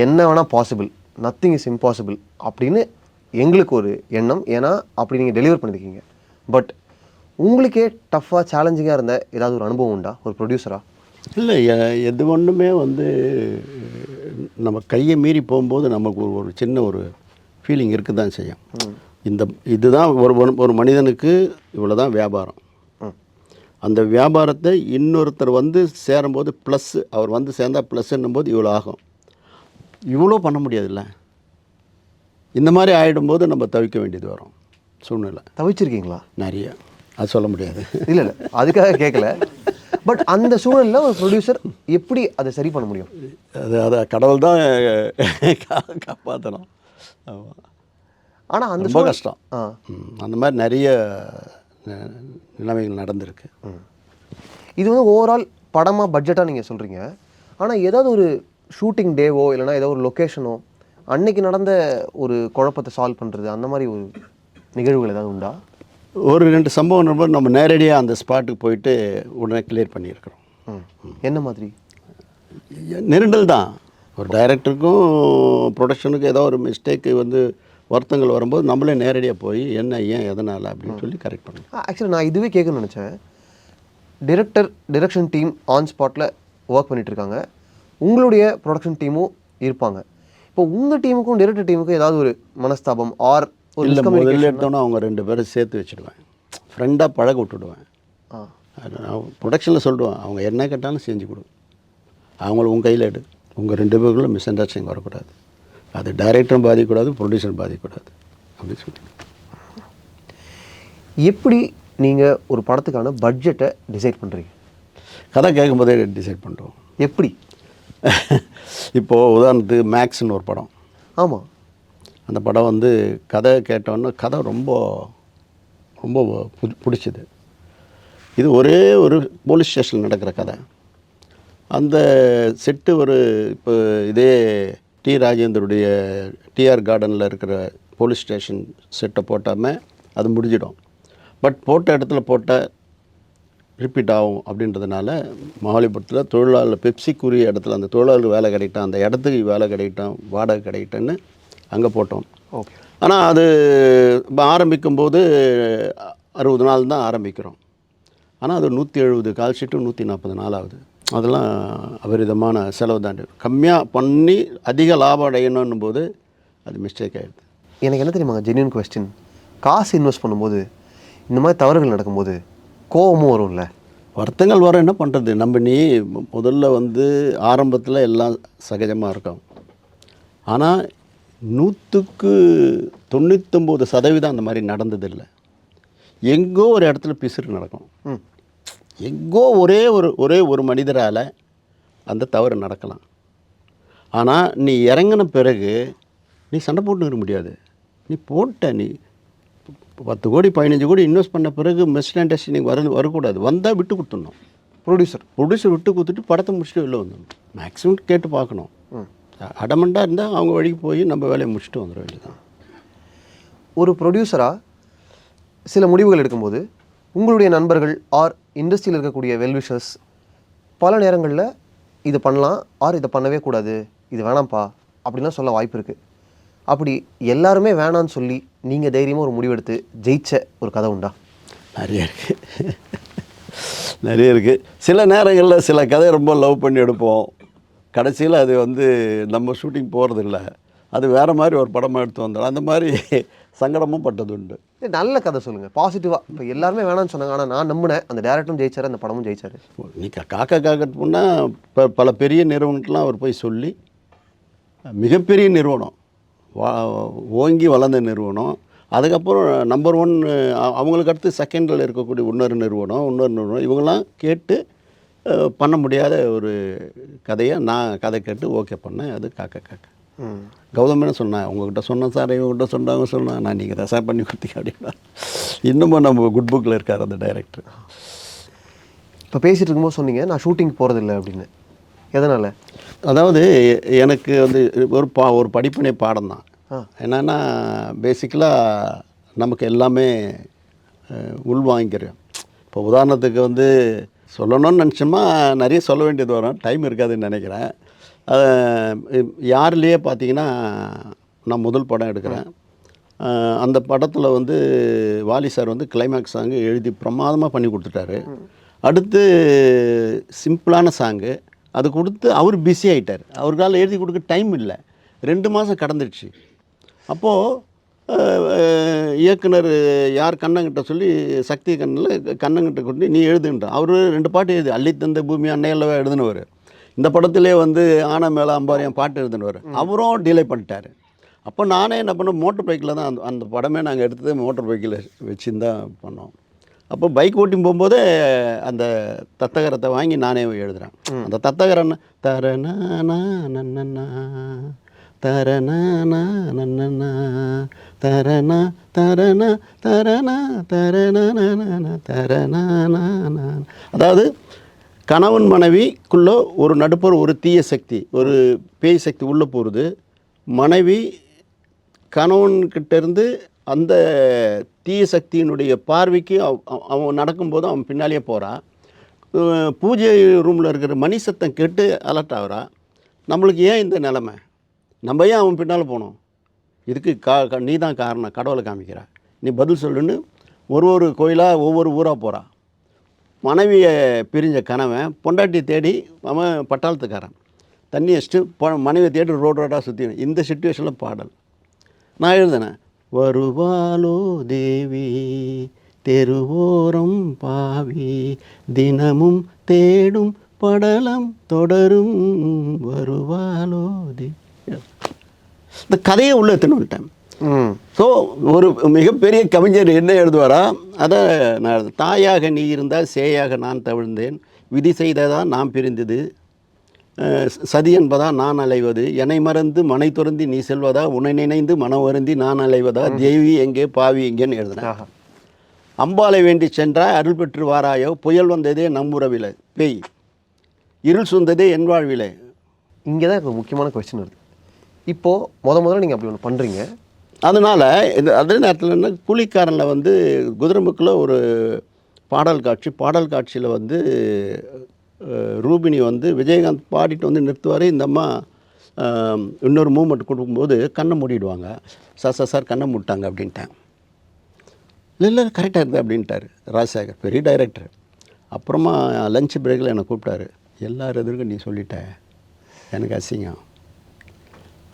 என்ன வேணால் பாசிபிள், நத்திங் இஸ் இம்பாசிபிள் அப்படின்னு எங்களுக்கு ஒரு எண்ணம். ஏன்னா அப்படி நீங்கள் டெலிவர் பண்ணியிருக்கீங்க. பட் உங்களுக்கே டஃப்பாக சேலஞ்சிங்காக இருந்த ஏதாவது ஒரு அனுபவம் உண்டா ஒரு ப்ரொடியூசராக? இல்லை, எது ஒன்றுமே வந்து நம்ம கையை மீறி போகும்போது நமக்கு ஒரு சின்ன ஒரு ஃபீலிங் இருக்க தான் செய்யும். இதுதான் ஒரு மனிதனுக்கு இவ்வளோ தான் வியாபாரம். அந்த வியாபாரத்தை இன்னொருத்தர் வந்து சேரும்போது ப்ளஸ், அவர் வந்து சேர்ந்தால் ப்ளஸ்ன்னும் போது இவ்வளோ ஆகும். இவ்வளோ பண்ண முடியாதுல்ல. இந்த மாதிரி ஆகிடும்போது நம்ம தவிக்க வேண்டியது வரும் சூழ்நிலை. தவிச்சிருக்கீங்களா? நிறைய, அது சொல்ல முடியாது. இல்லை இல்லை, அதுக்காக கேட்கல. பட் அந்த சூழலில் ஒரு ப்ரொடியூசர் எப்படி அதை சரி பண்ண முடியும்? அதை கடவுள் தான் காப்பாற்றணும். ஆமாம். ஆனால் அந்த ரொம்ப கஷ்டம். அந்த மாதிரி நிறைய நிலைமைகள் நடந்திருக்கு. இது வந்து ஓவரால் படமாக பட்ஜெட்டாக நீங்கள் சொல்கிறீங்க. ஆனால் ஏதாவது ஒரு ஷூட்டிங் டேவோ இல்லைனா ஏதோ ஒரு லொக்கேஷனோ அன்னைக்கு நடந்த ஒரு குழப்பத்தை சால்வ் பண்ணுறது, அந்த மாதிரி ஒரு நிகழ்வுகள் ஏதாவது உண்டா? ஒரு 2 சம்பவம் நம்ம நேரடியாக அந்த ஸ்பாட்டுக்கு போயிட்டு உடனே கிளியர் பண்ணியிருக்கிறோம். என்ன மாதிரி? நெருடல் தான். ஒரு டைரக்டருக்கும் ப்ரொடக்ஷனுக்கும் ஏதோ ஒரு மிஸ்டேக்கு வந்து வருத்தங்கள் வரும்போது நம்மளே நேரடியாக போய் என்ன, ஏன், எதனால் அப்படின்னு சொல்லி கரெக்ட் பண்ணணும். ஆக்சுவலி நான் இதுவே கேட்கணும்னு நினச்சேன். டிரெக்ஷன் டீம் ஆன் ஸ்பாட்டில் ஒர்க் பண்ணிகிட்ருக்காங்க, உங்களுடைய ப்ரொடக்ஷன் டீமும் இருப்பாங்க. இப்போ உங்கள் டீமுக்கும் டிரெக்டர் டீமுக்கும் ஏதாவது ஒரு மனஸ்தாபம் ஆர் ஒரு இல்லை, முதல்ல எடுத்தோன்னா அவங்க 2 பேரும் சேர்த்து வச்சுடுவேன், ஃப்ரெண்டாக பழக விட்டுடுவேன். ப்ரொடக்ஷனில் சொல்லிடுவேன், அவங்க என்ன கேட்டாலும் செஞ்சு கொடு, அவங்கள உங்கள் கையில் எடு, உங்கள் 2 பேருக்குள்ள மிஸ் அண்டர்ஸ்டாண்டிங் வரக்கூடாது, அது டைரக்டரும் பாதிக்கக்கூடாது, ப்ரொடியூசரும் பாதிக்கக்கூடாது அப்படின்னு சொல்லி. எப்படி நீங்கள் ஒரு படத்துக்கான பட்ஜெட்டை டிசைட் பண்ணுறீங்க? கதை கேட்கும்போதே டிசைட் பண்ணுறோம். எப்படி? இப்போது உதாரணத்துக்கு மேக்ஸ்ன்னு ஒரு படம். ஆமாம். அந்த படம் வந்து கதை கேட்டோன்னா கதை ரொம்ப ரொம்ப பிடிச்சிது. இது ஒரே ஒரு போலீஸ் ஸ்டேஷனில் நடக்கிற கதை. அந்த செட்டு இப்போ இதே டி ராஜேந்தருடைய டிஆர் கார்டனில் இருக்கிற போலீஸ் ஸ்டேஷன் செட்டை போட்டாமல் அது முடிஞ்சிடும். பட் போட்ட இடத்துல போட்டால் ரிப்பீட் ஆகும் அப்படின்றதுனால மகாபலிபுரத்தில் தொழிலாளர் பெப்சிக்குரிய இடத்துல அந்த தொழிலாளர் வேலை கிடைக்கிட்டான், அந்த இடத்துக்கு வேலை கிடைக்கிட்டான், வாடகை கிடைக்கிட்டேன்னு அங்கே போட்டோம். ஓகே. ஆனால் அது ஆரம்பிக்கும்போது 60 நாள் தான் ஆரம்பிக்கிறோம். ஆனால் அது 170 கால் ஷீட்டு 140 நாள் ஆகுது. அதெல்லாம் அபரிதமான செலவு தான். கம்மியாக பண்ணி அதிக லாபம் அடையணும் போது அது மிஸ்டேக் ஆகிடுது. எனக்கு என்ன தெரியுமாங்க, ஜென்யூன் கொஸ்டின், காசு இன்வெஸ்ட் பண்ணும்போது இந்த மாதிரி தவறுகள் நடக்கும்போது கோபமும் வரும்ல? வருத்தங்கள் வர, என்ன பண்ணுறது, நம்ம நீ முதல்ல வந்து ஆரம்பத்தில் எல்லாம் சகஜமாக இருக்கும். ஆனால் 100க்கு 99% அந்த மாதிரி நடந்ததில்லை. எங்கோ ஒரு இடத்துல பிசுறு நடக்கும். எங்கோ ஒரே ஒரு மனிதரால் அந்த தவறு நடக்கலாம். ஆனால் நீ இறங்கின பிறகு நீ சண்டை போட்டு இருக்க முடியாது. நீ நீ 10 கோடி 15 கோடி இன்வெஸ்ட் பண்ண பிறகு மிஸ் அண்டர்ஸ்டாண்டிங் வரக்கூடாது. வந்தால் விட்டு கொடுத்துடணும். ப்ரொடியூசர் விட்டு கொடுத்துட்டு படத்தை முடிச்சுட்டு வெளில வந்துடணும். மேக்ஸிமம் கேட்டு பார்க்கணும். அடமெண்ட்டாக இருந்தால் அவங்க வழிக்கு போய் நம்ம வேலையை முடிச்சுட்டு வந்துட வேண்டியதான். ஒரு ப்ரொடியூசராக சில முடிவுகள் எடுக்கும்போது உங்களுடைய நண்பர்கள் ஆர் இண்டஸ்ட்ரியில் இருக்கக்கூடிய வெல்விஷர்ஸ் பல நேரங்களில் இது பண்ணலாம் ஆர் இதை பண்ணவே கூடாது, இது வேணாம்ப்பா அப்படின்லாம் சொல்ல வாய்ப்பு இருக்குது. அப்படி எல்லாருமே வேணான்னு சொல்லி நீங்கள் தைரியமாக ஒரு முடிவெடுத்து ஜெயிச்ச ஒரு கதை உண்டா? நிறைய இருக்குது. சில நேரங்களில் சில கதையை ரொம்ப லவ் பண்ணி எடுப்போம். கடைசியில் அது வந்து நம்ம ஷூட்டிங் போகிறதில்ல, அது வேறு மாதிரி ஒரு படமாக எடுத்து வந்தோம். அந்த மாதிரி சங்கடமும் பட்டது உண்டு. நல்ல கதை சொல்லுங்கள், பாசிட்டிவாக. இப்போ எல்லாருமே வேணான்னு சொன்னாங்க, ஆனால் நான் நம்பினேன், அந்த டேரக்டரும் ஜெயிச்சார், அந்த படமும் ஜெயிச்சார். நீ காக்கட்டு போனால் இப்போ பல பெரிய நிறுவனத்துலாம் அவர் போய் சொல்லி, மிகப்பெரிய நிறுவனம், ஓங்கி வளர்ந்த நிறுவனம், அதுக்கப்புறம் நம்பர் 1 அவங்களுக்கு அடுத்து செகண்டில் இருக்கக்கூடிய இன்னொரு நிறுவனம் இவங்கெல்லாம் கேட்டு பண்ண முடியாத ஒரு கதையை நான் கதை கேட்டு ஓகே பண்ணேன். அது காக்க கௌதம் என்ன சொன்னேன், உங்கள்கிட்ட சொன்னேன் சார், இவங்ககிட்ட சொன்னேன், நான் நீங்கள் தான் சார் பண்ணி கொடுத்தீங்க அப்படின்னா. இன்னமும் நம்ம குட் புக்கில் இருக்கார் அந்த டைரக்டர். இப்போ பேசிகிட்டு இருக்கும்போது சொன்னீங்க நான் ஷூட்டிங் போகிறதில்ல அப்படின்னு. எதனால்? அதாவது எனக்கு வந்து ஒரு படிப்பினை பாடம் தான். என்னென்னா பேசிக்கலாக நமக்கு எல்லாமே உள்வாங்கிக்கிறோம். இப்போ உதாரணத்துக்கு வந்து சொல்லணும்னு நினச்சோமா நிறைய சொல்ல வேண்டியது வரும், டைம் இருக்காதுன்னு நினைக்கிறேன். யாருலேயே பார்த்தீங்கன்னா நான் முதல் படம் எடுக்கிறேன். அந்த படத்தில் வந்து வாலி சார் வந்து கிளைமேக்ஸ் சாங்கு எழுதி பிரமாதமாக பண்ணி கொடுத்துட்டாரு. அடுத்து சிம்பிளான சாங்கு அது கொடுத்து அவர் பிஸி ஆகிட்டார். அவருக்கால எழுதி கொடுக்க டைம் இல்லை. 2 மாதம் கடந்துடுச்சு. அப்போது இயக்குனர் யார் கண்ணங்கிட்ட சொல்லி சக்தி கண்ணங்கிட்ட கொண்டு நீ எழுதுன்றான். அவர் 2 பாட்டு எழுது, அள்ளி தந்த பூமி அன்னையல்லவா எழுதுனவர். இந்த படத்திலே வந்து ஆனை மேலே அம்பாரியம் பாட்டு எழுதுனவர். அவரும் டிலே பண்ணிட்டார். அப்போ நானே என்ன பண்ணேன், மோட்டர் பைக்கில் தான் அந்த படமே நாங்கள் எடுத்தது மோட்டர் பைக்கில் வச்சுன்னு தான் பண்ணோம். அப்போ பைக் ஓட்டி போகும்போதே அந்த தத்தகரத்தை வாங்கி நானே எழுதுகிறேன். அந்த தத்தகரன் தரனா நன்னா தரனா நன்னா தரனா தரனா தரனா தரனா தரனா, அதாவது கணவன் மனைவிக்குள்ளே ஒரு நடுப்புற ஒரு தீய சக்தி, ஒரு பேய் சக்தி உள்ளே போகிறது. மனைவி கணவன்கிட்டேருந்து அந்த தீய சக்தியினுடைய பார்வைக்கு அவன் நடக்கும்போது அவன் பின்னாலேயே போகிறான். பூஜை ரூமில் இருக்கிற மணி சத்தம் கேட்டு அலர்ட் ஆகிறான். நம்மளுக்கு ஏன் இந்த நிலமை, நம்ம ஏன் அவன் பின்னால் போனோம், இதுக்கு நீ தான் காரணம், கடவுளை காமிக்கிறா, நீ பதில் சொல்லுன்னு ஒரு கோயிலாக ஒவ்வொரு ஊராக போகிறான். மனைவியை பிரிஞ்ச கணவன் பொண்டாட்டியை தேடி அவன் பட்டாளத்துக்காரன் தண்ணி வச்சுட்டு மனைவியை தேடி ரோடாக சுற்றி. இந்த சுச்சுவேஷனில் பாடல் நான் எழுதினேன். வருவாளோ தேவி தெருவோரம் பாவி தினமும் தேடும் படலம் தொடரும் வருவாளோ தேவி. இந்த கதையை உள்ள எடுத்துன்னு வந்துட்டேன். ஸோ ஒரு மிகப்பெரிய கவிஞர் என்ன எழுதுவாரா, அதை நான் தாயாக நீ இருந்தால் சேயாக நான் தவிழ்ந்தேன், விதி செய்ததா நான் பிரிந்தது, சதி என்பதா நான் அலைவது, என்னை மறந்து மனை துறந்தி நீ செல்வதா, உன்னை நினைந்து மனம் வருந்தி நான் அலைவதா, தேவி எங்கே பாவி எங்கேன்னு எழுதுனேன். அம்பாலை வேண்டி சென்றாய் அருள் பெற்று வாராயோ, புயல் வந்ததே நம்முறவில்லை பேய், இருள் சுந்ததே என் வாழ்விலை. இங்கே தான் இப்போ முக்கியமான கொஸ்டின் வருது. இப்போது முதல்ல நீங்கள் அப்படி ஒன்று பண்ணுறீங்க. அதனால் அதே நேரத்தில் என்ன, கூலிக்காரனில் வந்து குதிரைமுக்கில் ஒரு பாடல் காட்சியில் வந்து ரூபினி வந்து விஜயகாந்த் பாடிட்டு வந்து நிறுத்துவார். இந்த அம்மா இன்னொரு மூமெண்ட் கொடுக்கும்போது கண்ணை மூடிடுவாங்க. சார் கண்ணை மூட்டாங்க அப்படின்ட்டேன். இல்லை கரெக்டாக இருக்குது அப்படின்ட்டார் ராஜசேகர், பெரிய டைரக்டர். அப்புறமா லஞ்ச் பிரேக்கில் என்னை கூப்பிட்டாரு. எல்லார் எதிர்க்கும் நீ சொல்லிட்ட, எனக்கு அசிங்கம்,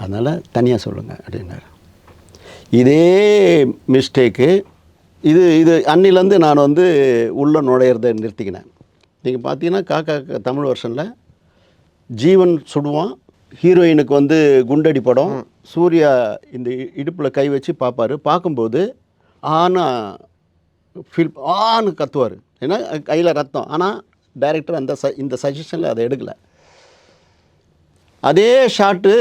அதனால் தனியாக சொல்லுங்கள் அப்படின்னாரு. இதே மிஸ்டேக்கு இது அன்னிலேருந்து நான் வந்து உள்ளே நுழையிறத நிறுத்திக்கினேன். நீங்கள் பார்த்தீங்கன்னா காக்கா தமிழ் வருஷனில் ஜீவன் சுடுவான், ஹீரோயினுக்கு வந்து குண்டடி படம், சூர்யா இந்த இடுப்பில் கை வச்சு பார்ப்பார். பார்க்கும்போது ஆன்னு கத்துவார், ஏன்னா கையில் ரத்தம். ஆனால் டைரக்டர் இந்த சஜஷனில் அதை எடுக்கலை. அதே ஷாட்டு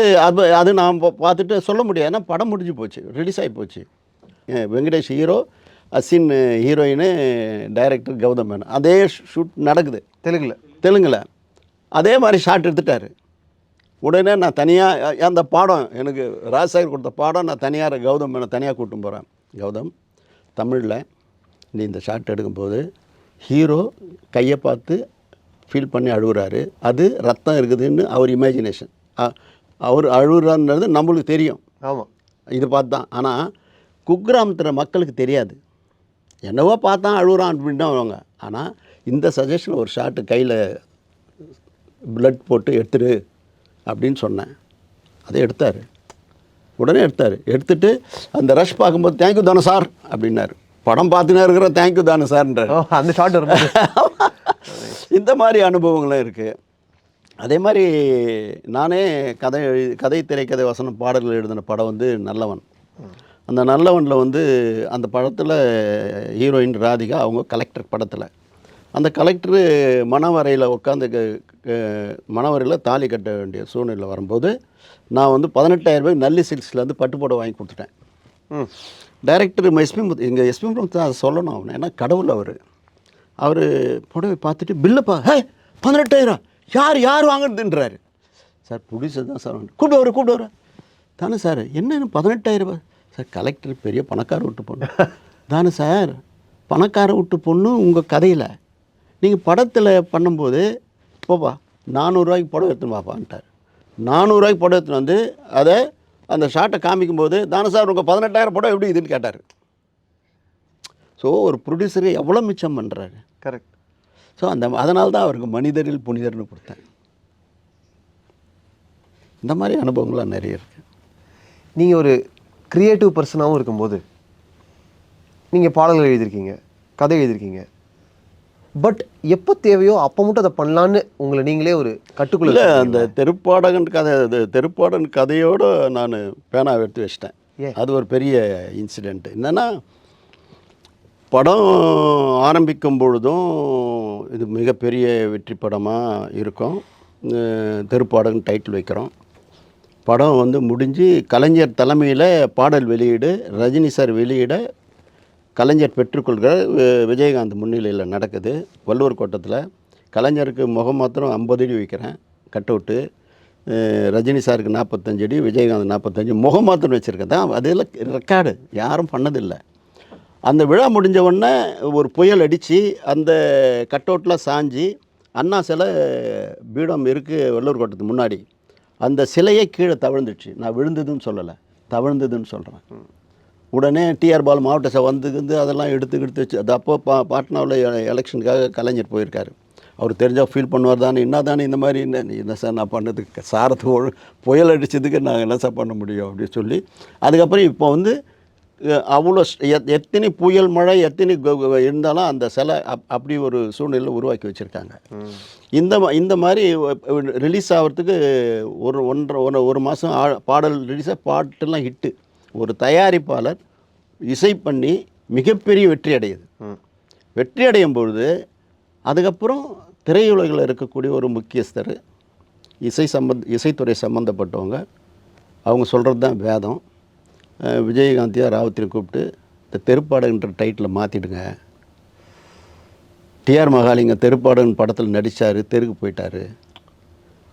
அது நான் பார்த்துட்டு சொல்ல முடியாது, ஏன்னா படம் முடிஞ்சு போச்சு, ரிலீஸ் ஆகி போச்சு. Venkatesh hero, Asin heroine, director Gautham Menon. அதே ஷூட் நடக்குது தெலுங்கில். அதே மாதிரி ஷாட் எடுத்துட்டார். உடனே நான் தனியாக அந்த பாடம், எனக்கு ராஜசேகர் கொடுத்த பாடம், நான் தனியாக கௌதம் மேனன் தனியாக கூட்டின்னு போகிறேன். கௌதம், தமிழில் நீ இந்த ஷாட் எடுக்கும்போது ஹீரோ கையை பார்த்து ஃபீல் பண்ணி அழுகுறாரு, அது ரத்தம் இருக்குதுன்னு அவர் இமேஜினேஷன். அவர் அழுகுறான்றது நம்மளுக்கு தெரியும். ஆமாம், இது பார்த்து தான். ஆனால் குக்கிராமத்தில் மக்களுக்கு தெரியாது, என்னவோ பார்த்தா அழுகுறான் அப்படின்னு தான் வருவாங்க. ஆனால் இந்த சஜஷன் ஒரு ஷாட்டு கையில் ப்ளட் போட்டு எடுத்துரு அப்படின்னு சொன்னேன். அதை எடுத்தார், உடனே எடுத்துட்டு அந்த ரஷ் பார்க்கும்போது தேங்க்யூ தானே சார் அப்படின்னாரு. படம் பார்த்துனே இருக்கிற தேங்க்யூ தானே சார்ன்றார். அந்த ஷாட் இந்த மாதிரி அனுபவங்களும் இருக்குது. அதே மாதிரி நானே கதை திரைக்கதை வசனம் பாடல்கள் எழுதின படம் வந்து நல்லவன். அந்த நல்லவனில் வந்து அந்த படத்தில் ஹீரோயின் ராதிகா, அவங்க கலெக்டர் படத்தில். அந்த கலெக்டரு மணவரையில் உட்காந்து மணவரையில் தாலி கட்ட வேண்டிய சூழ்நிலை வரும்போது நான் வந்து 18,000 ரூபாய் நல்லி சில்க்ஸ்லேருந்து பட்டுப்போட வாங்கி கொடுத்துட்டேன். டைரக்டர் எங்கள் எஸ்பி தான் சொல்லணும் அவனை, ஏன்னா கடவுள் அவர் புடவை பார்த்துட்டு பில்லுப்பா, 18,000 யார் வாங்குறதுன்றாரு. சார் புடிச்சது தான் சார், கூப்பிட்டு வர தானே சார், என்னென்னு 18,000 ரூபாய் சார், கலெக்டர் பெரிய பணக்கார விட்டு பொண்ணு தானே சார், பணக்கார விட்டு பொண்ணு உங்கள் கதையில் நீங்கள் படத்தில் பண்ணும்போது போப்பா 400 ரூபாய்க்கு படம் எடுத்துன்னு வாப்பான்ட்டார். 400 ரூபாய்க்கு படம் எடுத்துன்னு வந்து அதை அந்த ஷார்ட்டை காமிக்கும்போது தானே சார் உங்கள் 18,000 படம் எப்படி இதுன்னு கேட்டார். ஸோ ஒரு ப்ரொடியூசரு எவ்வளோ மிச்சம் பண்ணுறாரு. கரெக்ட். ஸோ அதனால தான் அவருக்கு மனிதரில் புனிதர்னு கொடுத்தேன். இந்த மாதிரி அனுபவங்கள்லாம் நிறைய இருக்குது. நீங்கள் ஒரு க்ரியேட்டிவ் பர்சனாகவும் இருக்கும்போது நீங்கள் பாடல்கள் எழுதியிருக்கீங்க, கதை எழுதியிருக்கீங்க. பட் எப்போ தேவையோ அப்போ மட்டும் அதை பண்ணலான்னு உங்களை நீங்களே ஒரு கட்டுக்குள்ள இல்லை, அந்த தெருப்பாடன் கதையோடு நான் பேனாவை எடுத்து வச்சிட்டேன். அது ஒரு பெரிய இன்சிடெண்ட்டு. என்னென்னா, படம் ஆரம்பிக்கும் பொழுதும் இது மிகப்பெரிய வெற்றி படமாக இருக்கும். தெருப்பாடகன் டைட்டில் வைக்கிறோம். படம் வந்து முடிஞ்சு கலைஞர் தலைமையில் பாடல் வெளியீடு, ரஜினி சார் வெளியிட கலைஞர் பெற்றுக்கொள்கிற விஜயகாந்த் முன்னிலையில் நடக்குது வள்ளுவர் கோட்டத்தில். கலைஞருக்கு முகம் மாத்திரம் 50 அடி வைக்கிறேன் கட் அவுட்டு. ரஜினி சாருக்கு 45 அடி, விஜயகாந்த் 45, முகம் மாத்திரம் வச்சுருக்கேன் தான். அதெல்லாம் ரெக்கார்டு, யாரும் பண்ணதில்லை. அந்த விழா முடிஞ்ச உடனே ஒரு புயல் அடித்து அந்த கட் அவுட்லாம் சாஞ்சி அண்ணா சிலை பீடம் இருக்குது வள்ளுவர் கோட்டத்துக்கு முன்னாடி. அந்த சிலையே கீழே தவிழ்ந்துடுச்சு. நான் விழுந்ததுன்னு சொல்லலை, தவிழ்ந்ததுன்னு சொல்கிறேன். உடனே டிஆர் பாலு மாவட்ட சபை வந்து அதெல்லாம் எடுத்து வச்சு அது அப்போ பாட்னாவில் எலெக்ஷனுக்காக கலைஞர் போயிருக்காரு. அவர் தெரிஞ்சால் ஃபீல் பண்ணுவார் தானே, என்ன தானே இந்த மாதிரி என்ன சார் நான் பண்ணதுக்கு சாரத்து புயல் அடித்ததுக்கு நாங்கள் என்ன சார் பண்ண முடியும் அப்படின்னு சொல்லி அதுக்கப்புறம் இப்போ வந்து அவ்வளோ எத்தனை புயல் மழை எத்தனை இருந்தாலும் அந்த சிலை அப்படி ஒரு சூழ்நிலை உருவாக்கி வச்சுருக்காங்க. இந்த மாதிரி ரிலீஸ் ஆகிறதுக்கு ஒரு மாதம் பாடல் ரிலீஸாக பாட்டெல்லாம் ஹிட்டு. ஒரு தயாரிப்பாளர் இசை பண்ணி மிகப்பெரிய வெற்றி அடையுது. வெற்றி அடையும் பொழுது அதுக்கப்புறம் திரையுலகில் இருக்கக்கூடிய ஒரு முக்கியஸ்தர் இசைத்துறை சம்மந்தப்பட்டவங்க அவங்க சொல்கிறது தான் வேதம். விஜயகாந்தியா ராவத்திரி கூப்பிட்டு இந்த தெருப்பாடகன்ற டைட்டில் மாற்றிடுங்க. டிஆர் மகாலிங்க தெருப்பாடகன் படத்தில் நடித்தார், தெருக்கு போயிட்டார்,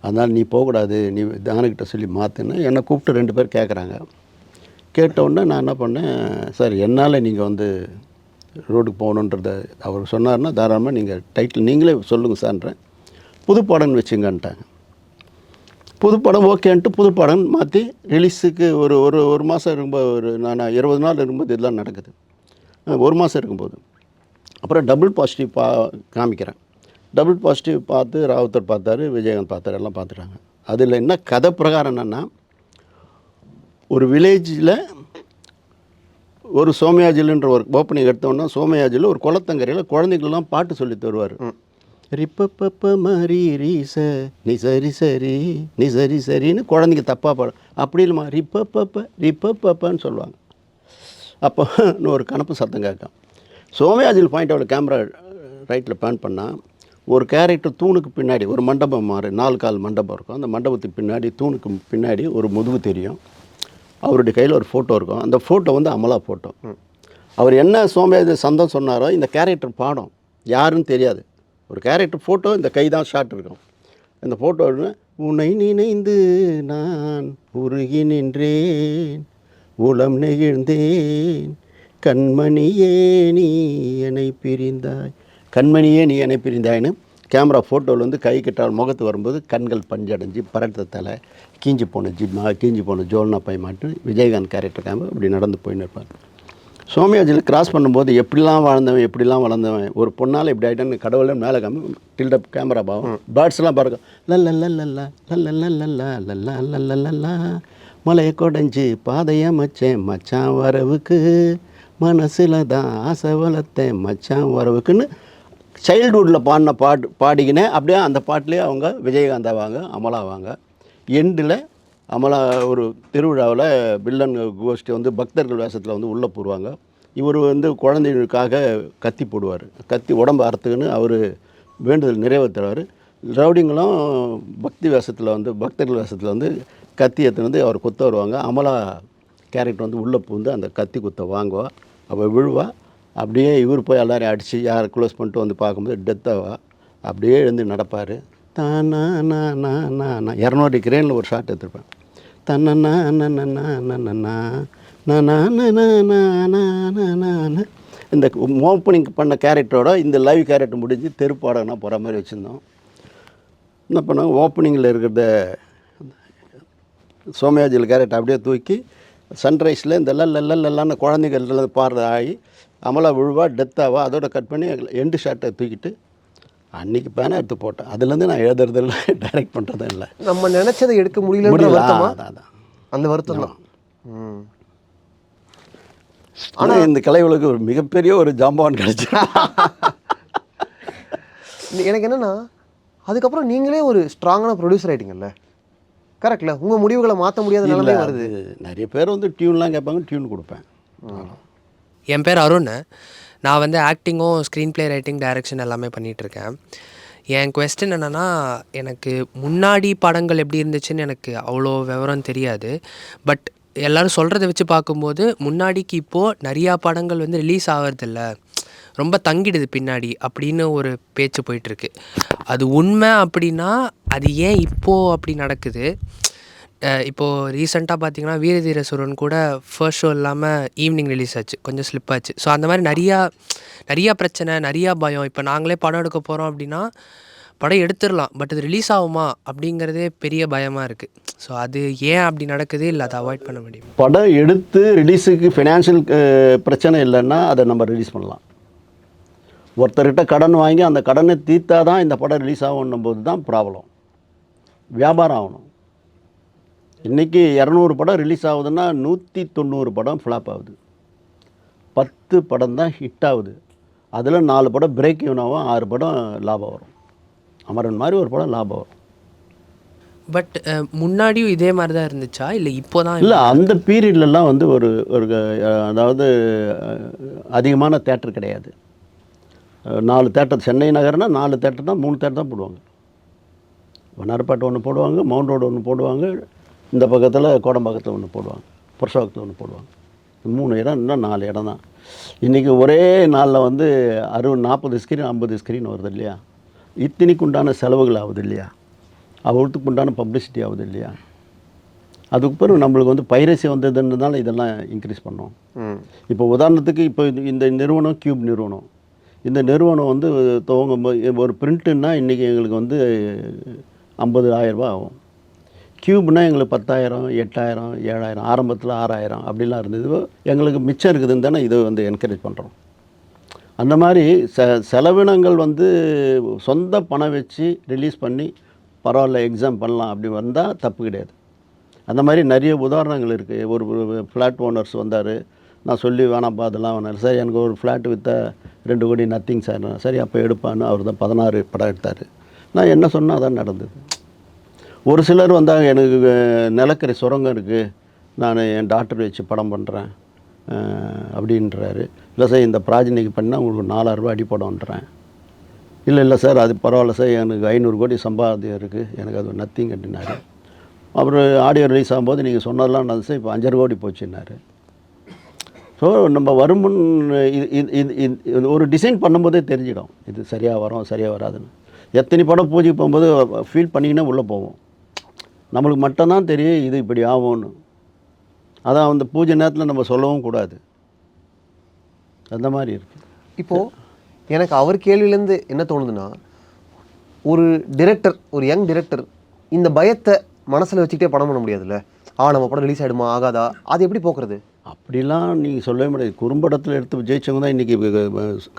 அதனால் நீ போகக்கூடாது, நீ தானுக்கிட்ட சொல்லி மாற்றுன்னு என்னை கூப்பிட்டு 2 பேர் கேட்குறாங்க. கேட்டவுடனே நான் என்ன பண்ணேன், சார் என்னால் நீங்கள் வந்து ரோடுக்கு போகணுன்றத அவர் சொன்னார்னா தாராளமாக நீங்கள் டைட்டில் நீங்களே சொல்லுங்கள் சார்ன்றேன். புதுப்பாடகன் வச்சுங்கன்ட்டாங்க. புதுப்படம் ஓகேன்ட்டு புதுப்படம் மாற்றி ரிலீஸுக்கு ஒரு மாதம் இருக்கும்போது நான் 20 நாள் இருக்கும்போது இதெல்லாம் நடக்குது. 1 மாதம் இருக்கும்போது அப்புறம் டபுள் பாசிட்டிவ் காமிக்கிறேன். டபுள் பாசிட்டிவ் பார்த்து ராவுத்தர் பார்த்தாரு, விஜயகாந்த் பார்த்தாரு, எல்லாம் பார்த்துட்டாங்க. அதில் என்ன கதை பிரகாரம் என்னென்னா, ஒரு வில்லேஜில் ஒரு சோமயாஜிலுன்ற ஒரு ஓப்பனிங் எடுத்தோன்னா சோமயாஜில் ஒரு குளத்தங்கரையில் குழந்தைங்களெலாம் பாட்டு சொல்லி தருவார். ரிப்பப்ப மரி ரீச நீ சரி சரி நீ சரி சரின்னு குழந்தைங்க தப்பாக பாடும். அப்படி இல்லைம்மா ரிப்பப்பன்னு சொல்லுவாங்க. அப்போ ஒரு கணப்பு சத்தம் கேட்கும். சோமயாஜில் பாயிண்ட் அவுட் கேமரா ரைட்டில் பேன் பண்ணால் ஒரு கேரக்டர் தூணுக்கு பின்னாடி ஒரு மண்டபம் மாறு 4 கால் மண்டபம் இருக்கும். அந்த மண்டபத்துக்கு பின்னாடி தூணுக்கு பின்னாடி ஒரு முதுகு தெரியும். அவருடைய கையில் ஒரு ஃபோட்டோ இருக்கும். அந்த ஃபோட்டோ வந்து அமலா ஃபோட்டோ. அவர் என்ன சோமயாஜி சந்தம் சொன்னாரோ இந்த கேரக்டர் பாடம் யாருன்னு தெரியாது. ஒரு கேரக்டர் ஃபோட்டோ, இந்த கை தான் ஷாட் இருக்கும். இந்த ஃபோட்டோ உன்னை நினைந்து நான் உருகி நின்றேன், உளம் நெகிழ்ந்தேன், கண்மணியே நீ என்னை பிரிந்தாய், கண்மணியே நீ என்னை பிரிந்தாய்னு கேமரா ஃபோட்டோவில் வந்து கை கிட்டால் முகத்து வரும்போது கண்கள் பஞ்சடைஞ்சு பரட்ட தலை கீஞ்சி போன ஜிம்மா கீஞ்சி போன ஜோல்னா பை மாட்டு விஜயகாந்த் கேரக்டர் கேமரா இப்படி நடந்து போயின்னு இருப்பார். சோமயாஜில் கிராஸ் பண்ணும்போது எப்படிலாம் வளர்ந்தவன் ஒரு பொண்ணால் இப்படி ஆகிட்டான்னு கடவுளே மேலே டில்டப் கேமரா பாவம் பேர்ட்ஸ்லாம் பாருங்க லல்லா மலையை கொடைஞ்சி பாதையை மச்சான் வரவுக்கு மனசில் தான் ஆசை வளர்த்தேன் மச்சான் வரவுக்குன்னு சைல்டுஹுட்டில் பாடின பாடிக்கினேன். அப்படியே அந்த பாட்டிலே அவங்க விஜயகாந்தாவாங்க, அமலாவாங்க. எண்டில் அமலா ஒரு திருவிழாவில் வில்லன் கோஷ்டி வந்து பக்தர்கள் வேஷத்தில் வந்து உள்ளே போடுவாங்க. இவர் வந்து குழந்தைகளுக்காக கத்தி போடுவார். கத்தி உடம்பு அறுத்துக்குன்னு அவர் வேண்டுதல் நிறைவேற்றுறாரு. ரவுடிங்களும் பக்தர்கள் வேஷத்தில் வந்து கத்தி எடுத்துன்னு வந்து அவர் குத்த வருவாங்க. அமலா கேரக்டர் வந்து உள்ளே பூந்து அந்த கத்தி குத்த வாங்குவா. அவள் விழுவா. அப்படியே இவர் போய் எல்லாரையும் அடித்து யாரை க்ளோஸ் பண்ணிட்டு வந்து பார்க்கும்போது டெத்தாவா. அப்படியே எழுந்து நடப்பார். தானா நான் 200 கிரேனில் ஒரு ஷாட் எடுத்துருப்பேன். இந்த ஓப்பனிங் பண்ண கேரக்டரோட இந்த லைவ் கேரக்டர் முடிஞ்சு தெருப்பாடனா போகிற மாதிரி வச்சுருந்தோம். என்ன பண்ணோம், ஓப்பனிங்கில் இருக்கிறத சோமயாஜியில் கேரக்டர் அப்படியே தூக்கி சன்ரைஸில் இந்த லல்லான்னு குழந்தைகள் பாடுறது ஆகி அமலா விழுவா டெத்தாவா அதோட கட் பண்ணி எண்டு ஷாட்டை தூக்கிட்டு அன்றைக்கி பேனை எடுத்து போட்டேன். அதுலேருந்து நான் எழுதுறதில்ல, டைரக்ட் பண்ணுறதும் இல்லை. நம்ம நினச்சதை எடுக்க முடியல வருத்தமா? அதான் அந்த வருத்தம் தான். ஆனால் இந்த கலைகளுக்கு ஒரு மிகப்பெரிய ஒரு ஜாம்பவான் கிடச்சி. எனக்கு என்னென்னா அதுக்கப்புறம் நீங்களே ஒரு ஸ்ட்ராங்கான ப்ரொடியூசர் ஆகிட்டீங்கல்ல, கரெக்டில் உங்கள் முடிவுகளை மாற்ற முடியாத நிலைமை வருது. நிறைய பேர் வந்து டியூன்லாம் கேட்பாங்க, டியூன் கொடுப்பேன். என் பேர் அருண். நான் வந்து ஆக்டிங்கும் ஸ்க்ரீன் ப்ளே ரைட்டிங் டைரக்ஷன் எல்லாமே பண்ணிகிட்ருக்கேன். என் கொஸ்டின் என்னென்னா, எனக்கு முன்னாடி படங்கள் எப்படி இருந்துச்சுன்னு எனக்கு அவ்வளோ விவரம் தெரியாது. பட் எல்லோரும் சொல்கிறத வச்சு பார்க்கும்போது முன்னாடிக்கு இப்போது நிறையா படங்கள் வந்து ரிலீஸ் ஆகிறதில்ல, ரொம்ப தங்கிடுது பின்னாடி அப்படின்னு ஒரு பேச்சு போயிட்டுருக்கு. அது உண்மை அப்படின்னா அது ஏன் இப்போது அப்படி நடக்குது? இப்போது ரீசெண்டாக பார்த்தீங்கன்னா வீரதீர சூரன் கூட ஃபர்ஸ்ட் ஷோ இல்லாமல் ஈவினிங் ரிலீஸ் ஆச்சு, கொஞ்சம் ஸ்லிப் ஆச்சு. ஸோ அந்த மாதிரி நிறையா பிரச்சனை, நிறையா பயம். இப்போ நாங்களே படம் எடுக்க போகிறோம் அப்படின்னா படம் எடுத்துடலாம், பட் அது ரிலீஸ் ஆகுமா அப்படிங்கிறதே பெரிய பயமாக இருக்குது. ஸோ அது ஏன் அப்படி நடக்குது, இல்லை அதை அவாய்ட் பண்ண முடியும்? படம் எடுத்து ரிலீஸுக்கு ஃபினான்ஷியல் பிரச்சனை இல்லைன்னா அதை நம்ம ரிலீஸ் பண்ணலாம். ஒருத்தர்கிட்ட கடன் வாங்கி அந்த கடனை தீர்த்தா தான் இந்த படம் ரிலீஸ் ஆகணும் போது தான் ப்ராப்ளம். வியாபாரம் ஆகணும். இன்றைக்கி 200 படம் ரிலீஸ் ஆகுதுன்னா 190 படம் ஃப்ளாப் ஆகுது. 10 படம் தான் ஹிட் ஆகுது. அதில் 4 படம் பிரேக் ஈவன் ஆகும், 6 படம் லாபம் வரும். அமரன் மாதிரி ஒரு படம் லாபம் வரும். பட் முன்னாடியும் இதே மாதிரி தான் இருந்துச்சா, இல்லை இப்போ தான்? இல்லை, அந்த பீரியட்லலாம் வந்து ஒரு அதாவது அதிகமான தேட்டர் கிடையாது. 4 தேட்டர், சென்னை நகர்னால் 4 தேட்டர் தான், 3 தேட்டர் தான் போடுவாங்க. வண்ணாரப்பேட்டை ஒன்று போடுவாங்க, மவுண்ட் ரோடு ஒன்று போடுவாங்க, இந்த பக்கத்தில் கோடம்பாக்கத்தில் ஒன்று போடுவாங்க, புருஷவாக்கத்தில் ஒன்று போடுவாங்க. 3 இடம், இன்னும் 4 இடம் தான். இன்றைக்கி ஒரே நாளில் வந்து 40 ஸ்க்ரீன் 50 ஸ்க்ரீன் வருது இல்லையா? இத்தனைக்கு உண்டான செலவுகள் ஆகுது இல்லையா? அவருக்கு உண்டான பப்ளிசிட்டி ஆகுது இல்லையா? அதுக்கு பிறகு நம்மளுக்கு வந்து பைரசி வந்ததுன்றதுனால இதெல்லாம் இன்க்ரீஸ் பண்ணோம். இப்போ உதாரணத்துக்கு இப்போ இந்த நிறுவனம் கியூப் நிறுவனம், இந்த நிறுவனம் வந்து துவங்கும்போது ஒரு பிரிண்ட்டுன்னா இன்றைக்கி எங்களுக்கு வந்து 50,000 ரூபா ஆகும். கியூப்னா எங்களுக்கு 10,000, 8,000, 7,000, ஆரம்பத்தில் 6,000 அப்படிலாம் இருந்தது. எங்களுக்கு மிச்சம் இருக்குதுன்னு தானே இதை வந்து என்கரேஜ் பண்ணுறோம். அந்த மாதிரி செலவினங்கள் வந்து சொந்த பணம் வச்சு ரிலீஸ் பண்ணி பரவாயில்ல எக்ஸாம் பண்ணலாம் அப்படி வந்தால் தப்பு கிடையாது. அந்த மாதிரி நிறைய உதாரணங்கள் இருக்குது. ஒரு ஃப்ளாட் ஓனர்ஸ் வந்தார், நான் சொல்லி வேணாம்ப்பா அதெல்லாம் வேணாம் சார், எனக்கு ஒரு ஃப்ளாட் விற்றா 2 கோடி நத்திங் சார். சரி அப்போ எடுப்பான்னு அவர் தான் 16 படம் எடுத்தார். நான் என்ன சொன்னால் அதான் நடந்தது. ஒரு சிலர் வந்தாங்க, எனக்கு நிலக்கரி சுரங்கம் இருக்குது, நான் என் டாக்டர் வச்சு படம் பண்ணுறேன் அப்படின்றாரு. இல்லை சார் இந்த ப்ராஜெக்ட் பண்ணால் உங்களுக்கு 4,000 ரூபா அடிப்படம்ன்றேன். இல்லை சார் அது பரவாயில்ல சார், எனக்கு 500 கோடி சம்பாத்தியம் இருக்குது, எனக்கு அது நத்திங் அப்படின்னாரு. அப்புறம் ஆடியோ ரிலீஸ் ஆகும்போது நீங்கள் சொன்னதெல்லாம் நான் சார் இப்போ 5,5 கோடி போச்சுன்னாரு. ஸோ நம்ம வருமுன் இது ஒரு டிசைன் பண்ணும்போதே தெரிஞ்சிடும் இது சரியாக வரும் சரியாக வராதுன்னு. எத்தனை படம் பூஜைக்கு போகும்போது ஃபீல் பண்ணிங்கன்னா உள்ளே போவோம். நம்மளுக்கு மட்டும்தான் தெரியும் இது இப்படி ஆகும்னு. அதான் அந்த பூஜை நேரத்தில் நம்ம சொல்லவும் கூடாது. அந்த மாதிரி இருக்குது. இப்போது எனக்கு அவர் கேள்வியிலேருந்து என்ன தோணுதுன்னா, ஒரு டிரெக்டர், ஒரு யங் டிரெக்டர் இந்த பயத்தை மனசில் வச்சுக்கிட்டே படம் பண்ண முடியாதுல்ல. நம்ம படம் ரிலீஸ் ஆகிடுமா ஆகாதா, அது எப்படி போக்குறது? அப்படிலாம் நீங்கள் சொல்லவே முடியாது. குறும்படத்தில் எடுத்து ஜெயிச்சவங்க தான் இன்றைக்கி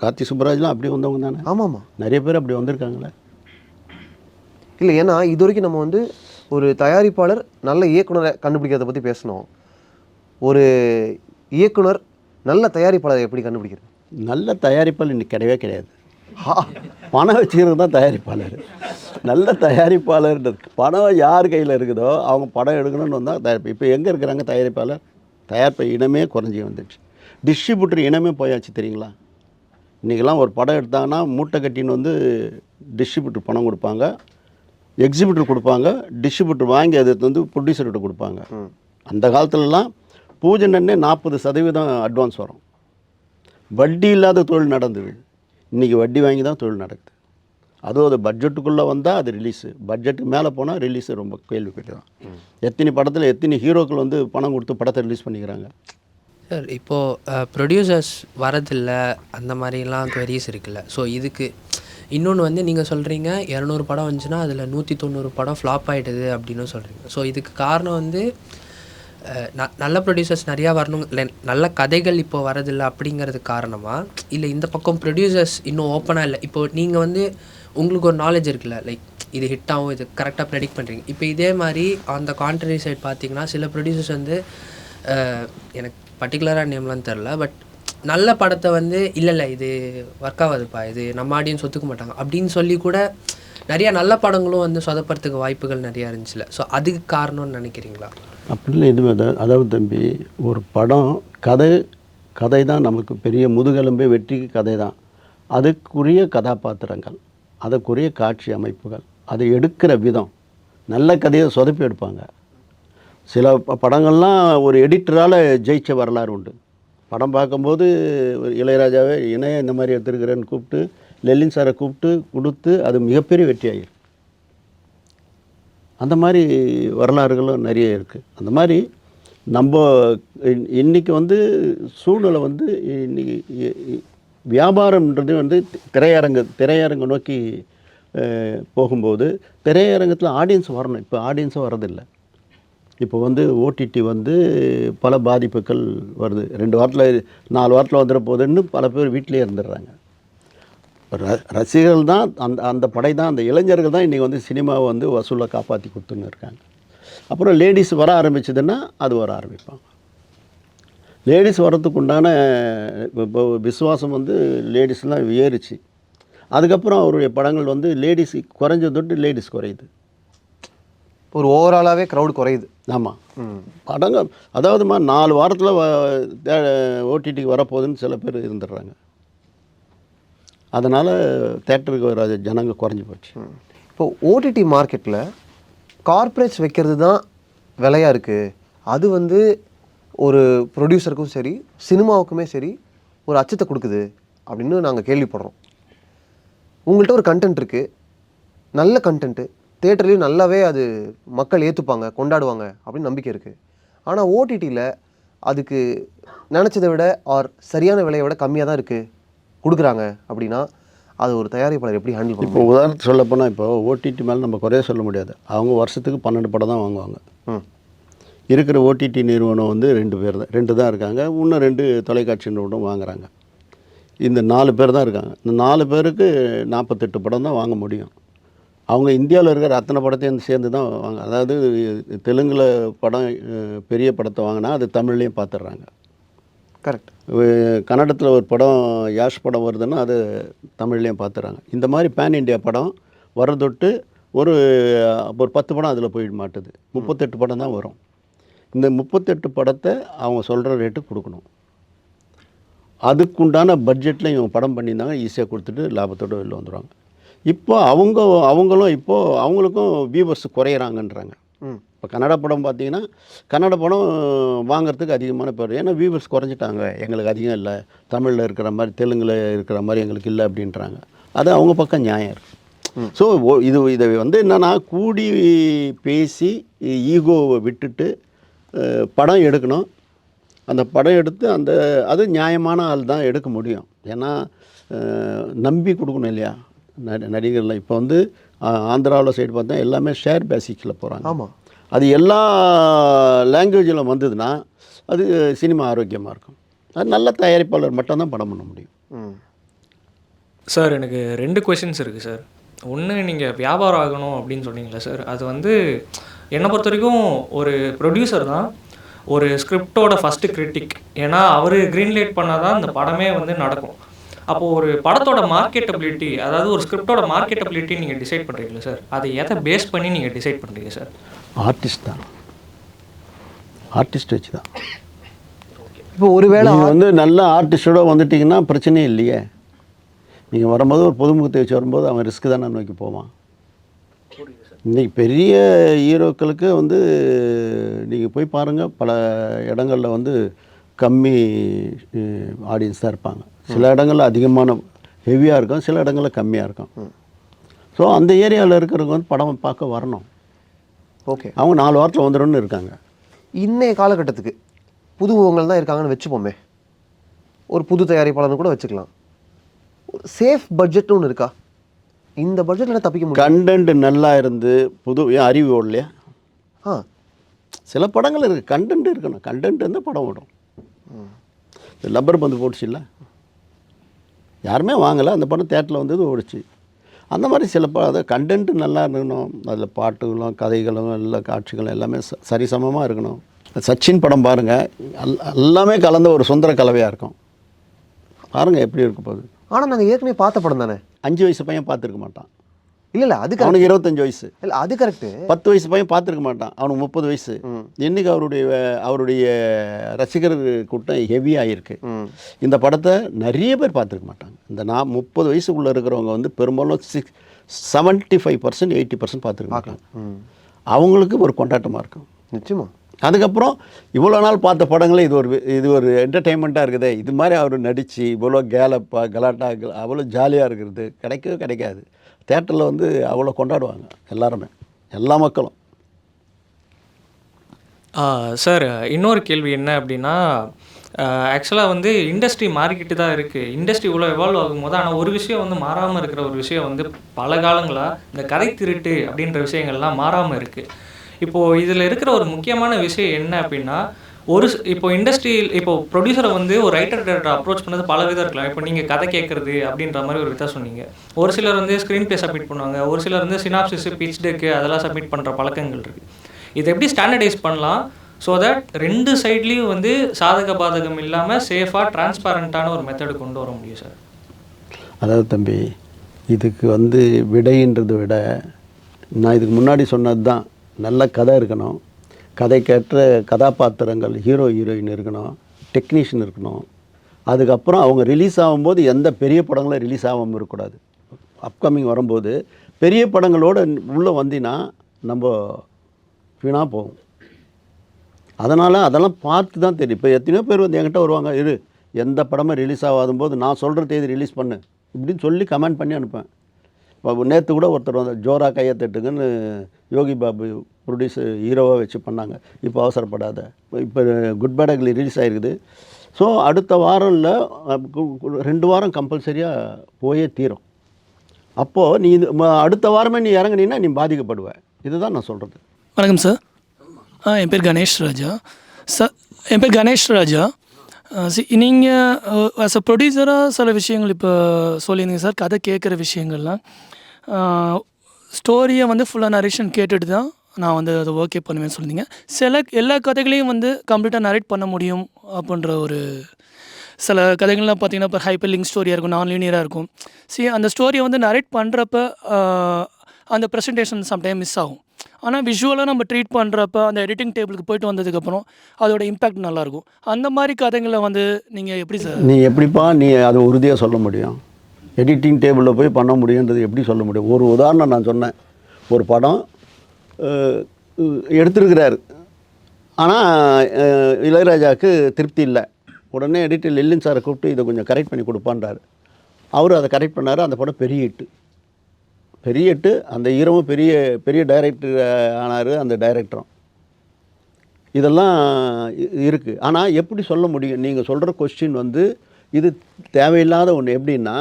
கார்த்தி சுப்பராஜ்லாம் அப்படி வந்தவங்க தானே. ஆமாம், நிறைய பேர் அப்படி வந்திருக்காங்களே. இல்லை, ஏன்னா இது வரைக்கும் நம்ம வந்து ஒரு தயாரிப்பாளர் நல்ல இயக்குனரை கண்டுபிடிக்கிறத பற்றி பேசணும். ஒரு இயக்குனர் நல்ல தயாரிப்பாளரை எப்படி கண்டுபிடிக்கிறது? நல்ல தயாரிப்பாளர் இன்றைக்கி கிடையவே கிடையாது. பணம் வச்சுக்கிறது தான் தயாரிப்பாளர். நல்ல தயாரிப்பாளர்ன்றது பணம் யார் கையில் இருக்குதோ அவங்க படம் எடுக்கணும்னு வந்தால் தயாரிப்பு. இப்போ எங்கே இருக்கிறாங்க தயாரிப்பாளர்? தயாரிப்பு இனமே குறைஞ்சி வந்துடுச்சு. டிஸ்ட்ரிபியூட்டர் இனமே போயாச்சு தெரியுங்களா? இன்றைக்கெல்லாம் ஒரு படம் எடுத்தாங்கன்னா மூட்டை கட்டின்னு வந்து டிஸ்ட்ரிபியூட்டர் பணம் கொடுப்பாங்க, எக்ஸிபியூட்டர் கொடுப்பாங்க, டிஸ்ட்ரிபியூட்டர் வாங்கி அது வந்து ப்ரொடியூசர்கிட்ட கொடுப்பாங்க. அந்த காலத்துலலாம் பூஜைன்னே 40% அட்வான்ஸ் வரும். வட்டி இல்லாத தொழில் நடந்தது. இன்றைக்கி வட்டி வாங்கி தான் தொழில் நடக்குது. அதுவும் அது பட்ஜெட்டுக்குள்ளே வந்தால் அது ரிலீஸு, பட்ஜெட்டுக்கு மேலே போனால் ரிலீஸு ரொம்ப கேள்விப்பட்டு தான். எத்தனை படத்தில் எத்தனை ஹீரோக்கள் வந்து பணம் கொடுத்து படத்தை ரிலீஸ் பண்ணிக்கிறாங்க. சார் இப்போது ப்ரொடியூசர்ஸ் வரதில்ல அந்த மாதிரிலாம் queries இருக்குல்ல. ஸோ இதுக்கு இன்னொன்று வந்து நீங்கள் சொல்கிறீங்க 200 படம் வந்துச்சுன்னா அதில் 190 படம் ஃப்ளாப் ஆகிடுது அப்படின்னு சொல்கிறீங்க. ஸோ இதுக்கு காரணம் வந்து நல்ல ப்ரொடியூசர்ஸ் நிறையா வரணும், இல்லை நல்ல கதைகள் இப்போ வரதில்லை அப்படிங்கிறது காரணமா, இல்லை இந்த பக்கம் ப்ரொடியூசர்ஸ் இன்னும் ஓப்பனாக இல்லை? இப்போது நீங்கள் வந்து உங்களுக்கு ஒரு நாலேஜ் இருக்குல்ல, லைக் இது ஹிட் ஆகும், இது கரெக்டாக ப்ரெடிக்ட் பண்ணுறீங்க. இப்போ இதே மாதிரி அந்த கான்ட்ரரி சைட் பார்த்தீங்கன்னா சில ப்ரொடியூசர்ஸ் வந்து எனக்கு பர்டிகுலராக நேம்லாம் தெரில, பட் நல்ல படத்தை வந்து இல்லை இது ஒர்க் ஆகாதுப்பா, இது நம்ம ஆடியன்ஸ் ஒத்துக்க மாட்டாங்க அப்படின்னு சொல்லி கூட நிறையா நல்ல படங்களும் வந்து சொதப்படுறதுக்கு வாய்ப்புகள் நிறையா இருந்துச்சுல. ஸோ அதுக்கு காரணம்னு நினைக்கிறீங்களா? அப்படிலாம் எதுவுமே அதாவது தம்பி, ஒரு படம் கதை தான் நமக்கு பெரிய முதுகெலும்பே, வெற்றிக்கு கதை தான். அதுக்குரிய கதாபாத்திரங்கள், அதுக்குரிய காட்சி அமைப்புகள், அதை எடுக்கிற விதம், நல்ல கதையை சொதப்பி எடுப்பாங்க. சில படங்கள்லாம் ஒரு எடிட்டரால் ஜெயிச்ச வரலாறு உண்டு. படம் பார்க்கும்போது இளையராஜாவே இணைய இந்த மாதிரி எடுத்துருக்கிறேன்னு கூப்பிட்டு லெல்லின் சாரை கூப்பிட்டு கொடுத்து அது மிகப்பெரிய வெற்றி ஆகிருக்கு. அந்த மாதிரி வரலாறுகளும் நிறைய இருக்குது. அந்த மாதிரி நம்ம இன்றைக்கி வந்து சூழ்நிலை வந்து இன்றைக்கி வியாபாரம்ன்றது வந்து திரையரங்க நோக்கி போகும்போது திரையரங்கத்தில் ஆடியன்ஸ் வரணும். இப்போ ஆடியன்ஸும் வரதில்லை. இப்போ வந்து ஓடிடி வந்து பல பாதிப்புகள் வருது. 2 வாரத்தில் 4 வாரத்தில் வந்துட போகுதுன்னு பல பேர் வீட்டிலே இருந்துடுறாங்க. ரசிகர்கள் தான் அந்த படை தான், அந்த இளைஞர்கள் தான் இன்றைக்கி வந்து சினிமாவை வந்து வசூலை காப்பாற்றி கொடுத்துன்னு இருக்காங்க. அப்புறம் லேடிஸ் வர ஆரம்பிச்சதுன்னா அது வர ஆரம்பிப்பாங்க. லேடிஸ் வரத்துக்கு உண்டான இப்போ விசுவாசம் வந்து லேடிஸ்லாம் ஏறிச்சு. அதுக்கப்புறம் அவருடைய படங்கள் வந்து லேடிஸ் குறைஞ்ச தொட்டு லேடிஸ் குறையுது. ஒரு ஓவராலாகவே க்ரௌட் குறையுது. ஆமாம், படங்கள் அதாவதுமா 4 வாரத்தில் ஓடிடிக்கு வரப்போகுதுன்னு சில பேர் இருந்துடுறாங்க. அதனால் தேட்டருக்கு வர ஜனங்க குறைஞ்சி போச்சு. இப்போ ஓடிடி மார்க்கெட்டில் கார்ப்பரேட்ஸ் வைக்கிறது தான் விலையாக இருக்குது. அது வந்து ஒரு ப்ரொடியூசருக்கும் சரி சினிமாவுக்குமே சரி ஒரு அச்சத்தை கொடுக்குது அப்படின்னு நாங்கள் கேள்விப்படுறோம். உங்கள்கிட்ட ஒரு கண்டென்ட் இருக்குது, நல்ல கண்டென்ட்டு, தேட்டர்லேயும் நல்லாவே அது மக்கள் ஏற்றுப்பாங்க, கொண்டாடுவாங்க அப்படின்னு நம்பிக்கை இருக்குது. ஆனால் ஓடிடியில் அதுக்கு நினச்சதை விட சரியான விலையை விட கம்மியாக தான் இருக்குது கொடுக்குறாங்க அப்படின்னா அது ஒரு தயாரிப்பாளர் எப்படி ஹேண்டில் பண்ணும்? இப்போ உதாரணத்துக்கு சொல்லப்போனால் இப்போ ஓடிடி மேலே நம்ம குறைய சொல்ல முடியாது. அவங்க வருஷத்துக்கு 12 படம் தான் வாங்குவாங்க. இருக்கிற ஓடிடி நிறுவனம் வந்து 2 தான் இருக்காங்க. இன்னும் 2 தொலைக்காட்சி நிறுவனம் வாங்குறாங்க. இந்த 4 பேர் தான் இருக்காங்க. இந்த 4 பேருக்கு 48 படம் தான் வாங்க முடியும். அவங்க இந்தியாவில் இருக்கிற அத்தனை படத்தையும் சேர்ந்து தான் வாங்க. அதாவது தெலுங்கில் படம் பெரிய படத்தை வாங்கினா அது தமிழ்லேயும் பார்த்துட்றாங்க. கரெக்ட். கன்னடத்தில் ஒரு படம் யாஷ் படம் வருதுன்னா அது தமிழ்லேயும் பார்த்துறாங்க. இந்த மாதிரி பேன் இண்டியா படம் வரதொட்டு ஒரு 10 படம் அதில் போயிட மாட்டுது. 38 படம் தான் வரும். இந்த 38 படத்தை அவங்க சொல்கிற ரேட்டு கொடுக்கணும். அதுக்குண்டான பட்ஜெட்டில் இவங்க படம் பண்ணியிருந்தாங்க, ஈஸியாக கொடுத்துட்டு லாபத்தோடு வெளில வந்துடுவாங்க. இப்போ அவங்களுக்கும் வியூவர்ஸ் குறையிறாங்கன்றாங்க. இப்போ கன்னட படம் பார்த்தீங்கன்னா கன்னட படம் வாங்கிறதுக்கு அதிகமான பேர், ஏன்னா வியூவர்ஸ் குறைஞ்சிட்டாங்க, எங்களுக்கு அதிகம் இல்லை, தமிழில் இருக்கிற மாதிரி தெலுங்கில் இருக்கிற மாதிரி எங்களுக்கு இல்லை அப்படின்றாங்க. அது அவங்க பக்கம் நியாயம் இருக்குது. ஸோ இதை வந்து என்னென்னா கூடி பேசி ஈகோவை விட்டுட்டு படம் எடுக்கணும். அந்த படம் எடுத்து அது நியாயமான ஆள் தான் எடுக்க முடியும். ஏன்னா நம்பி கொடுக்கணும் இல்லையா நடிகர்லாம். இப்போ வந்து ஆந்திராவில் சைடு பார்த்தா எல்லாமே ஷேர் பேசிக்கில் போகிறாங்க. ஆமாம், அது எல்லா லாங்குவேஜில் வந்ததுன்னா அது சினிமா ஆரோக்கியமாக இருக்கும். அது நல்ல தயாரிப்பாளர் மட்டும்தான் படம் பண்ண முடியும். சார் எனக்கு 2 கொஷின்ஸ் இருக்குது சார். ஒன்று, நீங்கள் வியாபாரம் ஆகணும் அப்படின்னு சொன்னீங்களா சார், அது வந்து என்னை பொறுத்த வரைக்கும் ஒரு ப்ரொடியூசர் தான் ஒரு ஸ்கிரிப்டோட ஃபஸ்ட்டு கிரிட்டிக். ஏன்னா அவர் க்ரீன்லைட் பண்ணால் தான் அந்த படமே வந்து நடக்கும். அப்போது ஒரு படத்தோட மார்க்கெட்டபிலிட்டி, அதாவது ஒரு ஸ்கிரிப்டோட மார்க்கெட்டபிலிட்டி நீங்கள் டிசைட் பண்ணுறீங்களா சார், அதை எதை பேஸ் பண்ணி நீங்கள் டிசைட் பண்ணுறீங்க சார்? ஆர்டிஸ்ட் தான், ஆர்டிஸ்ட் வச்சு தான். இப்போ ஒருவேளை வந்து நல்ல ஆர்டிஸ்டோட வந்துட்டிங்கன்னா பிரச்சனையே இல்லையே. நீங்கள் வரும்போது ஒரு பொதுமுகத்தை வச்சு வரும்போது அவன் ரிஸ்க்கு தானே நோக்கி போவான். இன்றைக்கி பெரிய ஹீரோக்களுக்கு வந்து நீங்கள் போய் பாருங்கள், பல இடங்களில் வந்து கம்மி ஆடியன்ஸ் தான் இருப்பாங்க. சில இடங்களில் அதிகமான ஹெவியாக இருக்கும், சில இடங்களில் கம்மியாக இருக்கும். ஸோ அந்த ஏரியாவில் இருக்கிறவங்க வந்து படம் பார்க்க வரணும். ஓகே, அவங்க 4 வாரத்தில் வந்துடும்னு இருக்காங்க. இன்னைய காலகட்டத்துக்கு புது முகங்கள் தான் இருக்காங்கன்னு வச்சுப்போமே, ஒரு புது தயாரிப்பாளர்னு கூட வச்சுக்கலாம். சேஃப் பட்ஜெட்னு ஒன்று இருக்கா? இந்த பட்ஜெட்டில் தப்பிக்க முடியும்? கண்டென்ட் நல்லா இருந்து புது அறிவு ஓடலையா? சில படங்கள் இருக்குது, கண்டென்ட் இருக்கணும். கண்டென்ட் இருந்தால் படம் ஓடும். இந்த லப்பர் பந்து போட்டுச்சு இல்லை, யாருமே வாங்கலை, அந்த படம் தேட்டரில் வந்தது ஓடிச்சு. அந்த மாதிரி சில அதை கண்டென்ட் நல்லா இருக்கணும். அதில் பாட்டுகளும் கதைகளும் எல்லா காட்சிகளும் எல்லாமே சரிசமமாக இருக்கணும். சச்சின் படம் பாருங்கள், எல்லாமே கலந்த ஒரு சுந்தர கலவையாக இருக்கும். பாருங்கள் எப்படி இருக்க போகுது. ஆனால் நாங்கள் ஏற்கனவே பார்த்த படம் தானே. 5 வயசு பையன் பார்த்துருக்க மாட்டான். இல்லை அது அவனுக்கு 25 வயசு. இல்லை அது கரெக்டு. 10 வயசு பையன் பார்த்துருக்க மாட்டான், அவனுக்கு 30 வயசு. இன்றைக்கி அவருடைய ரசிகர் கூட்டம் ஹெவியாக இருக்குது. இந்த படத்தை நிறைய பேர் பார்த்துருக்க மாட்டாங்க. இந்த 30 வயசுக்குள்ளே இருக்கிறவங்க வந்து பெரும்பாலும் 75% 80% பார்த்துருக்க மாட்டாங்க. அவங்களுக்கு ஒரு கொண்டாட்டமாக இருக்கும் நிச்சயமாக. அதுக்கப்புறம் இவ்வளோ நாள் பார்த்த படங்களே இது ஒரு என்டர்டெயின்மெண்ட்டாக இருக்குது. இது மாதிரி அவர் நடித்து இவ்வளோ கலாட்டா அவ்வளோ ஜாலியாக இருக்கிறது கிடைக்காது. தேட்டரில் வந்து அவ்வளோ கொண்டாடுவாங்க எல்லாருமே, எல்லா மக்களும். சார் இன்னொரு கேள்வி என்ன அப்படின்னா, ஆக்சுவலாக வந்து இண்டஸ்ட்ரி மாறிக்கிட்டு தான் இருக்குது. இண்டஸ்ட்ரி இவ்வளோ எவால்வ் ஆகும்போது ஆனால் ஒரு விஷயம் வந்து மாறாமல் இருக்கிற ஒரு விஷயம் வந்து பல காலங்களாக இந்த கதை திருட்டு அப்படின்ற விஷயங்கள்லாம் மாறாமல் இருக்குது. இப்போது இதில் இருக்கிற ஒரு முக்கியமான விஷயம் என்ன அப்படின்னா, இப்போ இண்டஸ்ட்ரியில் இப்போ ப்ரொடியூசரை வந்து ஒரு ரைட்டர் டேரக்டர் அப்ரோச் பண்ணது பல விதம் இருக்கலாம். இப்போ நீங்கள் கதை கேட்குறது அப்படின்ற மாதிரி ஒரு விதம் சொன்னீங்க. ஒரு சிலர் வந்து ஸ்க்ரீன் ப்ளே சப்மிட் பண்ணுவாங்க, ஒரு சிலர் வந்து சினாப்சிஸ், பிச் டெக்கு அதெல்லாம் சப்மிட் பண்ணுற பழக்கங்கள் இருக்குது. இதை எப்படி ஸ்டாண்டர்டைஸ் பண்ணலாம் ஸோ தட் 2 சைட்லேயும் வந்து சாதக பாதகம் இல்லாமல் சேஃபாக டிரான்ஸ்பரண்ட்டான ஒரு மெத்தடு கொண்டு வர முடியும் சார்? அதாவது தம்பி, இதுக்கு வந்து விடைன்றதை விட நான் இதுக்கு முன்னாடி சொன்னது தான். நல்ல கதை இருக்கணும், கதைக்கேற்ற கதாபாத்திரங்கள், ஹீரோ ஹீரோயின் இருக்கணும், டெக்னீஷியன் இருக்கணும். அதுக்கப்புறம் அவங்க ரிலீஸ் ஆகும்போது எந்த பெரிய படங்களும் ரிலீஸ் ஆகாமல் இருக்கக்கூடாது. அப்கமிங் வரும்போது பெரிய படங்களோடு உள்ளே வந்தினா நம்ம வீணாக போகும். அதெல்லாம் பார்த்து தான் தெரியும். இப்போ எத்தனையோ பேர் வந்து என்கிட்ட வருவாங்க, எந்த படமும் ரிலீஸ் ஆகாதும்போது நான் சொல்கிற தேதி ரிலீஸ் பண்ணு இப்படின்னு சொல்லி கமெண்ட் பண்ணி அனுப்பேன். இப்போ நேற்று கூட ஒருத்தர் வந்து ஜோரா கையை தட்டுங்கன்னு யோகி பாபு ப்ரொடியூசர் ஹீரோவாக வச்சு பண்ணாங்க. இப்போ அவசரப்படாத, இப்போ குட் பேட் அக்லி ரிலீஸ் ஆகிருக்குது. ஸோ அடுத்த வாரம் இல்லை 2 வாரம் கம்பல்சரியாக போயே தீரும். அப்போது நீ அடுத்த வாரமே நீ இறங்குனீன்னா நீ பாதிக்கப்படுவ. இதுதான் நான் சொல்கிறது. வணக்கம் சார். என் பேர் கணேஷ் ராஜா. நீங்கள் ஆஸ் அ ப்ரொடியூசராக சில விஷயங்கள் இப்போ சொல்லியிருந்தீங்க சார். கதை கேட்குற விஷயங்கள்லாம் ஸ்டோரியை வந்து ஃபுல்லாக நரேஷன் கேட்டுட்டு தான் நான் வந்து அதை ஓகே பண்ணுவேன்னு சொல்லியிருந்தீங்க. எல்லா கதைகளையும் வந்து கம்ப்ளீட்டாக நரேட் பண்ண முடியும் அப்படின்ற ஒரு சில கதைகள்லாம் பார்த்தீங்கன்னா இப்போ ஹைப்பர் லிங்க் ஸ்டோரியாக இருக்கும், நான் லீனியராக இருக்கும். அந்த ஸ்டோரியை வந்து நரேட் பண்ணுறப்ப அந்த ப்ரெசன்டேஷன் சம்டைம் மிஸ் ஆகும். ஆனால் விஷுவலாக நம்ம ட்ரீட் பண்ணுறப்ப அந்த எடிட்டிங் டேபிளுக்கு போய்ட்டு வந்ததுக்கப்புறம் அதோட இம்பேக்ட் நல்லாயிருக்கும். அந்த மாதிரி கதைகளை வந்து நீங்கள் எப்படி சார் எப்படிப்பா அதை உறுதியாக சொல்ல முடியும்? எடிட்டிங் டேபிளில் போய் பண்ண முடியுன்றது எப்படி சொல்ல முடியும்? ஒரு உதாரணம் நான் சொன்னேன். ஒரு படம் எடுத்துருக்கிறாரு, ஆனால் இளையராஜாவுக்கு திருப்தி இல்லை. உடனே எடிட்டர் லெல்லின் சாரை கூப்பிட்டு இதை கொஞ்சம் கரெக்ட் பண்ணி கொடுப்பான்றாரு. அவர் அதை கரெக்ட் பண்ணார். அந்த படம் பெரிய ஹிட்டு. அந்த ஹீரோவும் பெரிய டைரக்டர் ஆனார், அந்த டைரக்டரும். இதெல்லாம் இருக்குது. ஆனால் எப்படி சொல்ல முடியும்? நீங்கள் சொல்கிற கொஸ்டின் வந்து இது தேவையில்லாத ஒன்று. எப்படின்னா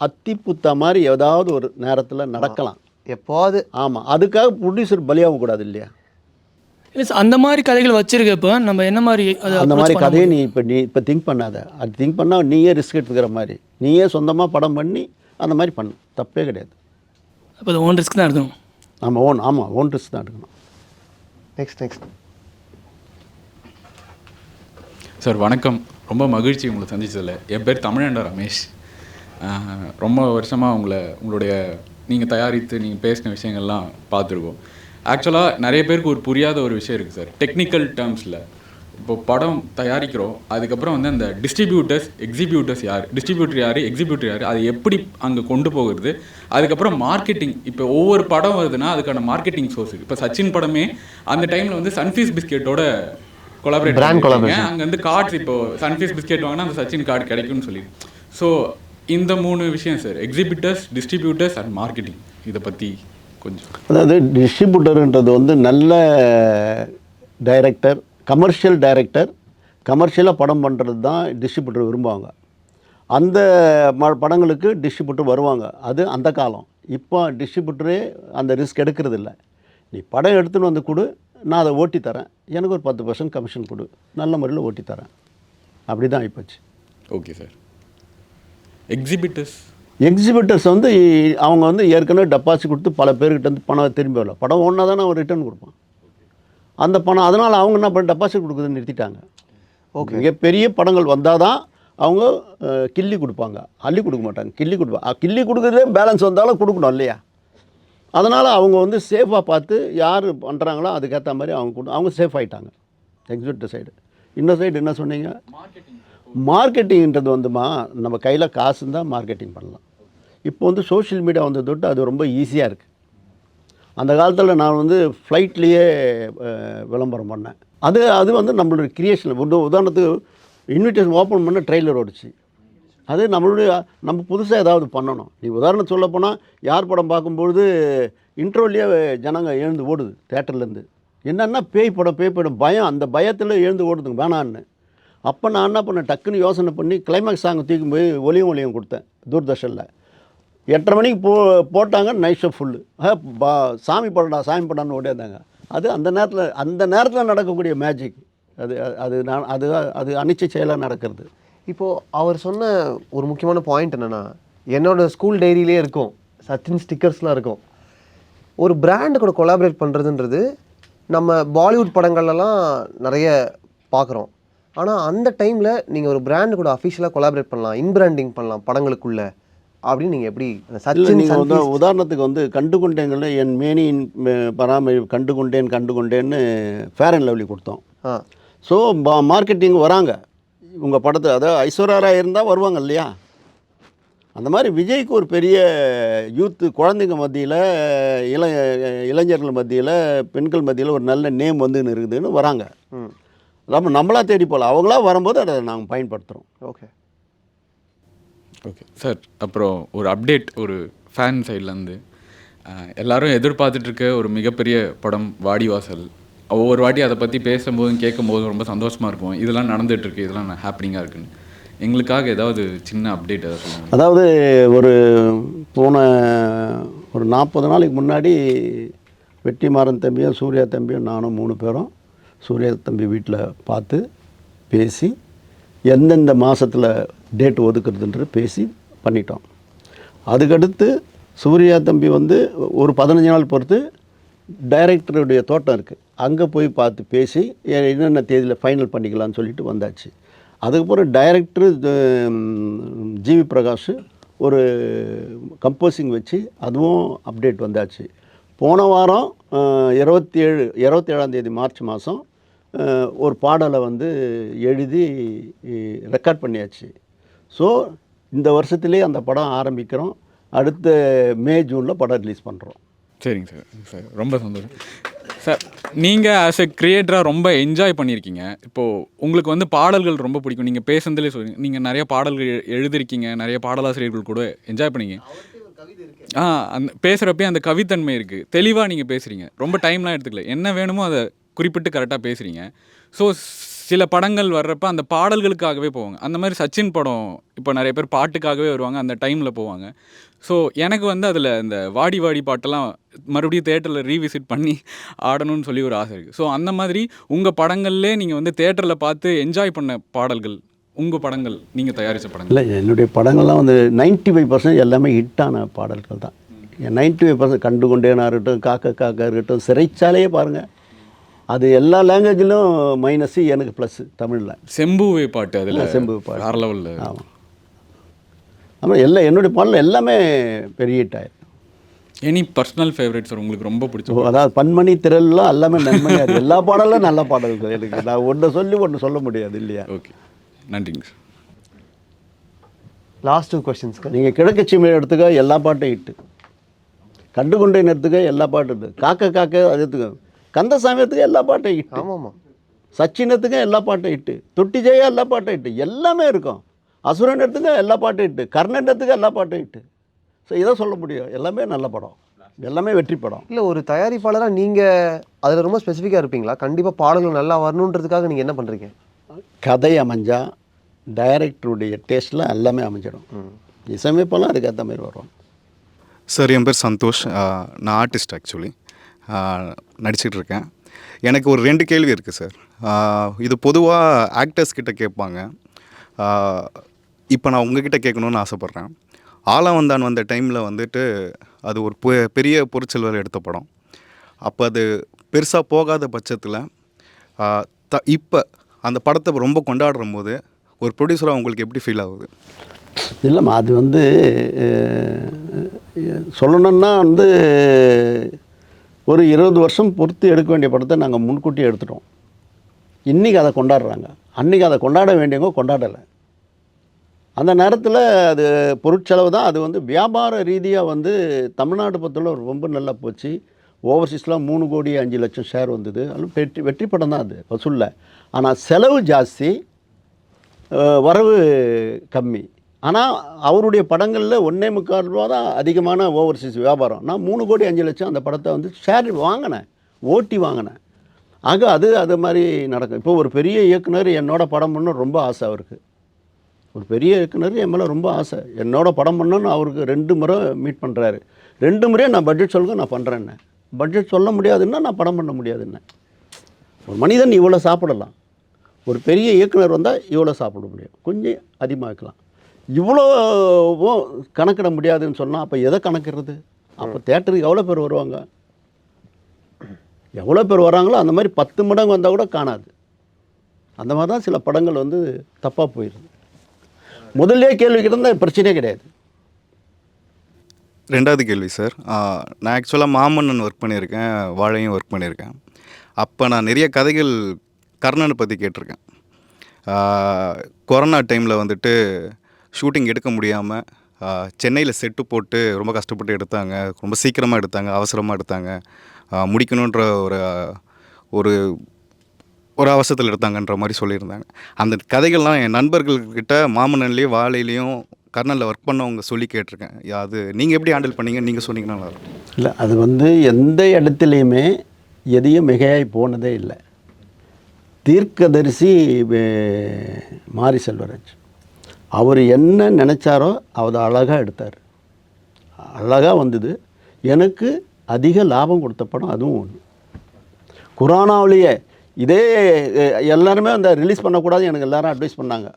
அத்திப்புத்தா மாதிரி ஏதாவது ஒரு நேரத்தில் நடக்கலாம் எப்போது. ஆமாம், அதுக்காக ப்ரொடியூசர் பலியாகக்கூடாது கூடாது இல்லையா? இல்லை சார், அந்த மாதிரி கதைகள் வச்சுருக்கப்போ நம்ம என்ன மாதிரி அந்த மாதிரி கதையை நீ இப்போ திங்க் பண்ணாத. அது திங்க் பண்ணால் நீயே ரிஸ்க் எடுத்துக்கிற மாதிரி, நீயே சொந்தமாக படம் பண்ணி அந்த மாதிரி பண்ணு, தப்பே கிடையாது. அப்போ அது ஓன் ரிஸ்க் தான் எடுக்கணும். ஓன் ரிஸ்க் தான் எடுக்கணும். நெக்ஸ்ட் சார் வணக்கம். ரொம்ப மகிழ்ச்சி உங்களை சந்திச்சதில். என் பேர் தமிழண்டா ரமேஷ். ரொம்ப வருஷமாக உங்களுடைய நீங்கள் தயாரித்து நீங்கள் பேசின விஷயங்கள்லாம் பார்த்துருக்கோம். ஆக்சுவலாக நிறைய பேருக்கு புரியாத ஒரு விஷயம் இருக்குது சார். டெக்னிக்கல் டேர்ம்ஸில் இப்போ படம் தயாரிக்கிறோம், அதுக்கப்புறம் வந்து அந்த எக்ஸிபியூட்டர் யார், எக்ஸிபியூட்டர் யார், அதை எப்படி அங்கே கொண்டு போகிறது, அதுக்கப்புறம் மார்க்கெட்டிங். இப்போ ஒவ்வொரு படம் வருதுன்னா அதுக்கான மார்க்கெட்டிங் சோர்ஸ் இருக்குது. இப்போ சச்சின் படமே அந்த டைமில் வந்து சன்ஃபீஸ் பிஸ்கெட்டோட கொலாபரேட் அங்கே வந்து கார்ட்ஸ், இப்போ சன்ஃபீஸ் பிஸ்கெட் வாங்கினா அந்த சச்சின் கார்டு கிடைக்கும்னு சொல்லி. ஸோ இந்த 3 விஷயம் sir, exhibitors, distributors and marketing, இதை பற்றி கொஞ்சம். அதாவது டிஸ்ட்ரிபியூட்டர்ன்றது வந்து நல்ல டைரக்டர், கமர்ஷியல் டைரக்டர், கமர்ஷியலாக படம் பண்ணுறது தான் டிஸ்ட்ரிபியூட்டர் விரும்புவாங்க. அந்த படங்களுக்கு டிஸ்ட்ரிபியூட்டர் வருவாங்க. அது அந்த காலம். இப்போ டிஸ்ட்ரிபியூட்டரே அந்த ரிஸ்க் எடுக்கிறதில்ல. நீ படம் எடுத்துன்னு வந்து கொடு, நான் அதை ஓட்டி தரேன், எனக்கு ஒரு 10% கமிஷன் கொடு, நல்ல முறையில் ஓட்டி தரேன். அப்படி தான் ஆகிப்போச்சு. Okay sir. எக்ஸிபிட்டர்ஸ் வந்து அவங்க வந்து ஏற்கனவே டெபாசிட் கொடுத்து பல பேர்கிட்ட வந்து பணம் திரும்பி வரல. படம் ஒன்றா தானே அவன் ரிட்டர்ன் கொடுப்பான். அந்த பணம் அதனால் அவங்க என்ன பண்ண டெபாசிட் கொடுக்குறதை நிறுத்திட்டாங்க. ஓகே, மிகப்பெரிய படங்கள் வந்தால் தான் அவங்க கிள்ளி கொடுப்பாங்க, அள்ளி கொடுக்க மாட்டாங்க. கிள்ளி கொடுப்பாங்க. கிள்ளி கொடுக்குறதே பேலன்ஸ் வந்தாலும் கொடுக்கணும் இல்லையா? அதனால் அவங்க வந்து சேஃபாக பார்த்து யார் பண்ணுறாங்களோ அதுக்கேற்ற மாதிரி அவங்க சேஃப் ஆகிட்டாங்க. Exhibitor side. இன்னொரு சைடு என்ன சொன்னீங்க? மார்க்கெட்டிங்கிறது வந்துமா நம்ம கையில் காசு இருந்தால் மார்க்கெட்டிங் பண்ணலாம். இப்போ வந்து சோஷியல் மீடியா வந்த தொட்டு அது ரொம்ப ஈஸியாக இருக்குது. அந்த காலத்தில் நான் வந்து ஃப்ளைட்லேயே விளம்பரம் பண்ணேன். அது வந்து நம்மளுடைய கிரியேஷன். உதாரணத்துக்கு இன்விடேஷன் ஓப்பன் பண்ண ட்ரெய்லர் ஓடிச்சு. அது நம்ம புதுசாக ஏதாவது பண்ணணும். நீ உதாரணம் சொல்ல போனால் யார் படம் பார்க்கும்பொழுது இன்ட்ரோவிலேயே ஜனங்க எழுந்து ஓடுது தேட்டர்லேருந்து. என்னென்னா பேய் படம் பயம், அந்த பயத்தில் எழுந்து ஓடுதுங்க வேணான்னு. அப்போ நான் என்ன பண்ணேன், டக்குன்னு யோசனை பண்ணி கிளைமேக்ஸ் சாங் தூக்கி போய் ஒலியும் கொடுத்தேன் தூர்தர்ஷனில். 8:30 மணிக்கு போட்டாங்க. Night show full. சாமி படம்னு ஓடியாந்தாங்க. அது அந்த நேரத்தில் நடக்கக்கூடிய மேஜிக். அது அனிச்சை செயலாக நடக்கிறது. இப்போது அவர் சொன்ன ஒரு முக்கியமான பாயிண்ட் என்னென்னா, என்னோடய ஸ்கூல் டைரியிலே இருக்கும், சச்சின் ஸ்டிக்கர்ஸ்லாம் இருக்கும். ஒரு பிராண்டு கூட கொலாபரேட் பண்ணுறதுன்றது நம்ம பாலிவுட் படங்கள்லாம் நிறைய பார்க்குறோம். ஆனால் அந்த டைமில் நீங்கள் ஒரு பிராண்டு கூட அஃபிஷியலாக கொலாபரேட் பண்ணலாம், இன்பிராண்டிங் பண்ணலாம் படங்களுக்குள்ள அப்படின்னு நீங்கள் எப்படி? சச்சின் நீங்கள் வந்து உதாரணத்துக்கு வந்து கண்டுகொண்டேங்கள்ல என் மேனியின் கண்டுகொண்டேன்னு ஃபேர் அண்ட் லவ்லி கொடுத்தோம். ஸோ மார்க்கெட்டிங் வராங்க உங்கள் படத்தை. அதாவது ஐஸ்வர்யா ராய் இருந்தால் வருவாங்க இல்லையா? அந்த மாதிரி விஜய்க்கு ஒரு பெரிய யூத்து குழந்தைங்க மத்தியில், இளைஞர்கள் மத்தியில், பெண்கள் மத்தியில் ஒரு நல்ல நேம் வந்துன்னு இருக்குதுன்னு வராங்க. நம்மளா தேடி போகல, அவங்களா வரும்போது அதை நாங்கள் பயன்படுத்துகிறோம். Okay sir. அப்புறம் ஒரு அப்டேட், ஒரு ஃபேன் சைட்லேருந்து எல்லோரும் எதிர்பார்த்துட்ருக்க ஒரு மிகப்பெரிய படம் வாடிவாசல். ஒவ்வொரு வாட்டி அதை பற்றி பேசும்போதும் கேட்கும்போதும் ரொம்ப சந்தோஷமாக இருக்கும். இதெல்லாம் நடந்துகிட்ருக்கு, இதெல்லாம் ஹாப்பனிங்காக இருக்குன்னு. எங்களுக்காக ஏதாவது சின்ன அப்டேட் ஏதாவது சொல்லுங்கள். அதாவது போன ஒரு 40 நாளைக்கு முன்னாடி வெற்றிமாறன் தம்பியும் சூர்யா தம்பியும் நானும் 3 பேரும் சூர்யா தம்பி வீட்டில் பார்த்து பேசி எந்தெந்த மாதத்தில் டேட் ஒதுக்குறதுன்றது பேசி பண்ணிட்டோம். அதுக்கடுத்து சூர்யா தம்பி வந்து ஒரு 15 நாள் பொறுத்து டைரக்டருடைய தோட்டம் இருக்குது, அங்கே போய் பார்த்து பேசி என்னென்ன தேதியில் ஃபைனல் பண்ணிக்கலான்னு சொல்லிட்டு வந்தாச்சு. அதுக்கப்புறம் டைரக்டரு ஜிவி பிரகாஷ் ஒரு கம்போசிங் வச்சு அதுவும் அப்டேட் வந்தாச்சு. போன வாரம் 27ஆம் தேதி மார்ச் மாதம் ஒரு பாடலை வந்து எழுதி ரெக்கார்ட் பண்ணியாச்சு. ஸோ இந்த வருஷத்துலேயே அந்த படம் ஆரம்பிக்கிறோம். அடுத்த மே ஜூனில் படம் ரிலீஸ் பண்ணுறோம். சரிங்க சார். ரொம்ப சந்தோஷம் சார். நீங்கள் ஆஸ் எ கிரியேட்டராக ரொம்ப என்ஜாய் பண்ணியிருக்கீங்க. இப்போது உங்களுக்கு வந்து பாடல்கள் ரொம்ப பிடிக்கும். நீங்கள் பேசுனதுலேயே சொல்லுங்கள், நீங்கள் நிறைய பாடல்கள் எழுதியிருக்கீங்க, நிறைய பாடலாசிரியர்கள் கூட என்ஜாய் பண்ணீங்க. அந்த பேசுகிறப்பே அந்த கவித்தன்மை இருக்குது. தெளிவாக நீங்கள் பேசுகிறீங்க, ரொம்ப டைம்லாம் எடுத்துக்கல, என்ன வேணுமோ அதை குறிப்பிட்டு கரெக்டாக பேசுகிறீங்க. ஸோ சில படங்கள் வர்றப்ப அந்த பாடல்களுக்காகவே போவாங்க. அந்த மாதிரி சச்சின் படம் இப்போ நிறைய பேர் பாட்டுக்காகவே வருவாங்க, அந்த டைமில் போவாங்க. ஸோ எனக்கு வந்து அதில் இந்த வாடி வாடி பாட்டெல்லாம் மறுபடியும் தேட்டரில் ரீவிசிட் பண்ணி ஆடணும்னு சொல்லி ஒரு ஆசை இருக்குது. ஸோ அந்த மாதிரி உங்கள் படங்கள்லே நீங்கள் வந்து தேட்டரில் பார்த்து என்ஜாய் பண்ண பாடல்கள், உங்கள் படங்கள், நீங்கள் தயாரித்த படங்கள்? இல்லை, என்னுடைய படங்கள்லாம் வந்து 95% எல்லாமே ஹிட்டான பாடல்கள் தான். 95% கண்டுகொண்டேனா இருக்கட்டும், காக்கா இருக்கட்டும், சிறைச்சாலையே பாருங்கள், அது எல்லா லாங்குவேஜிலும் மைனஸு, எனக்கு ப்ளஸ்ஸு. தமிழில் செம்புவை பாட்டு, அதில் செம்புவை பாட்டு வேறு லெவலில். ஆமாம். ஆமாம், என்னுடைய பாடல் எல்லாமே பெரிய ஹிட் ஆயிருக்கு. எனி பர்சனல் ஃபேவரட் சார் உங்களுக்கு ரொம்ப பிடிச்ச? அதாவது பன்மணி திரள்லாம் எல்லாமே நன்மையாக இருக்குது. எல்லா பாடலும் நல்ல பாடல்கள் எனக்கு. நான் ஒன்று சொல்ல முடியாது இல்லையா? ஓகே, நன்றிங்க சார். லாஸ்ட் 2 கொஸ்டின்ஸ்க்கு. நீங்கள் கிழக்கச்சிமை எடுத்துக்க எல்லா பாட்டும் ஹிட்டு, கண்டுகொண்டேன் எடுத்துக்க எல்லா பாட்டும் ஹிட்டு, காக்க அது எடுத்துக்க, கந்தசாமியத்துக்கு எல்லா பாட்டும் ஹிட்டு, ஆமாம், சச்சினத்துக்கு எல்லா பாட்டும் ஹிட்டு, தொட்டி ஜெயா எல்லா பாட்டும் ஹிட்டு, எல்லாமே இருக்கும். அசுரன் எடுத்துக்க எல்லா பாட்டும் ஹிட்டு, கர்ணன் எடுத்துக்க எல்லா பாட்டும் ஹிட்டு. ஸோ இதை சொல்ல முடியும், எல்லாமே நல்ல படம், எல்லாமே வெற்றி படம். இல்லை, ஒரு தயாரிப்பாளராக நீங்கள் அதில் ரொம்ப ஸ்பெசிஃபிக்காக இருப்பீங்களா? கண்டிப்பாக பாடல்கள் நல்லா வரணுன்றதுக்காக நீங்கள் என்ன பண்ணுறீங்க? கதை அமைஞ்சா டைரக்டருடைய டேஸ்ட்டில் எல்லாமே அமைஞ்சிடும். இசையமைப்பெல்லாம் அதுக்கேற்ற மாதிரி வரும். சார் என் பேர் சந்தோஷ். நான் ஆர்டிஸ்ட் ஆக்சுவலி நடிச்சிட்டு இருக்கேன். எனக்கு ஒரு 2 கேள்வி இருக்குது சார். இது பொதுவாக ஆக்டர்ஸ் கிட்ட கேட்பாங்க. இப்போ நான் உங்ககிட்ட கேட்கணுன்னு ஆசைப்பட்றேன். ஆலவந்தான் வந்த டைமில் வந்துட்டு அது ஒரு பெரிய பொருட்செல்வர் எடுத்த படம். அப்போ அது பெருசாக போகாத பட்சத்தில் இப்போ அந்த படத்தை ரொம்ப கொண்டாடுற போது ஒரு ப்ரொடியூசராக உங்களுக்கு எப்படி ஃபீல் ஆகுது? இல்லைம்மா, அது வந்து சொல்லணுன்னா வந்து ஒரு 20 வருஷம் பொறுத்து எடுக்க வேண்டிய படத்தை நாங்கள் முன்கூட்டி எடுத்துட்டோம். இன்றைக்கி அதை கொண்டாடுறாங்க. அன்றைக்கி அதை கொண்டாட வேண்டியவங்க கொண்டாடலை. அந்த நேரத்தில் அது பொருட்செலவு தான். அது வந்து வியாபார ரீதியாக வந்து தமிழ்நாடு பற்றில ரொம்ப நல்லா போச்சு. ஓவர்சீஸ்லாம் 3 கோடி 5 லட்சம் ஷேர் வந்தது. அது வெற்றி படம் தான் அது வசூலில். ஆனால் செலவு ஜாஸ்தி, வரவு கம்மி. ஆனால் அவருடைய படங்களில் 1.25 ரூபா தான் அதிகமான ஓவர்சீஸ் வியாபாரம். நான் 3 கோடி 5 லட்சம் அந்த படத்தை வந்து ஷேர் வாங்கினேன், ஓட்டி வாங்கினேன். ஆக அது மாதிரி நடக்கும். இப்போ ஒரு பெரிய இயக்குனர் என்னோட படம் பண்ணணும் ரொம்ப ஆசை அவருக்கு. ஒரு பெரிய இயக்குனர் என் மேலே ரொம்ப ஆசை. என்னோட படம் பண்ணணும்னு அவருக்கு 2 முறை மீட் பண்ணுறாரு. 2 முறையும் நான் பட்ஜெட் சொல்லுங்க நான் பண்ணுறேன்னே. பட்ஜெட் சொல்ல முடியாதுன்னா நான் படம் பண்ண முடியாதுன்னே. ஒரு மனிதன் இவ்வளோ சாப்பிடலாம், ஒரு பெரிய இயக்குனர் வந்தால் இவ்வளோ சாப்பிட முடியும், கொஞ்சம் அதிகமாக்கலாம். இவ்வளோ கணக்கிட முடியாதுன்னு சொன்னால் அப்போ எதை கணக்கிடுறது? அப்போ தேட்டருக்கு எவ்வளோ பேர் வருவாங்க? எவ்வளோ பேர் வராங்களோ அந்த மாதிரி 10 மடங்கு வந்தால் கூட காணாது. அந்த மாதிரி தான் சில படங்கள் வந்து தப்பாக போயிடுது. முதல்லே கேள்வி கிட்டந்தால் பிரச்சனையே கிடையாது. 2வது கேள்வி சார். நான் ஆக்சுவலாக மாமன்னன் ஒர்க் பண்ணியிருக்கேன், வாழையும் ஒர்க் பண்ணியிருக்கேன். அப்போ நான் நிறைய கதைகள் கர்ணனை பற்றி கேட்டிருக்கேன். கொரோனா டைமில் வந்துட்டு ஷூட்டிங் எடுக்க முடியாமல் சென்னையில் செட்டு போட்டு ரொம்ப கஷ்டப்பட்டு எடுத்தாங்க. ரொம்ப சீக்கிரமாக எடுத்தாங்க, அவசரமாக எடுத்தாங்க, முடிக்கணுன்ற ஒரு ஒரு அவசரத்தில் எடுத்தாங்கன்ற மாதிரி சொல்லியிருந்தாங்க. அந்த கதைகள்லாம் என் நண்பர்கள்கிட்ட மாமன்னன்லேயும் வாழையிலையும் கர்னலில் ஒர்க் பண்ணவங்க சொல்லி கேட்டிருக்கேன். அது நீங்கள் எப்படி ஹேண்டில் பண்ணீங்க, நீங்கள் சொன்னீங்கன்னா நல்லாயிருக்கும். இல்லை, அது வந்து எந்த இடத்துலையுமே எதையும் மிகையாகி போனதே இல்லை. தீர்க்கதரிசி மாரி செல்வராஜ் அவர் என்ன நினச்சாரோ அவர் அழகாக எடுத்தார், அழகாக வந்தது. எனக்கு அதிக லாபம் கொடுத்த படம் அதுவும் ஒன்று. கொரோனாவிலேயே இதே எல்லாருமே அந்த ரிலீஸ் பண்ணக்கூடாது எனக்கு எல்லோரும் அட்வைஸ் பண்ணாங்க.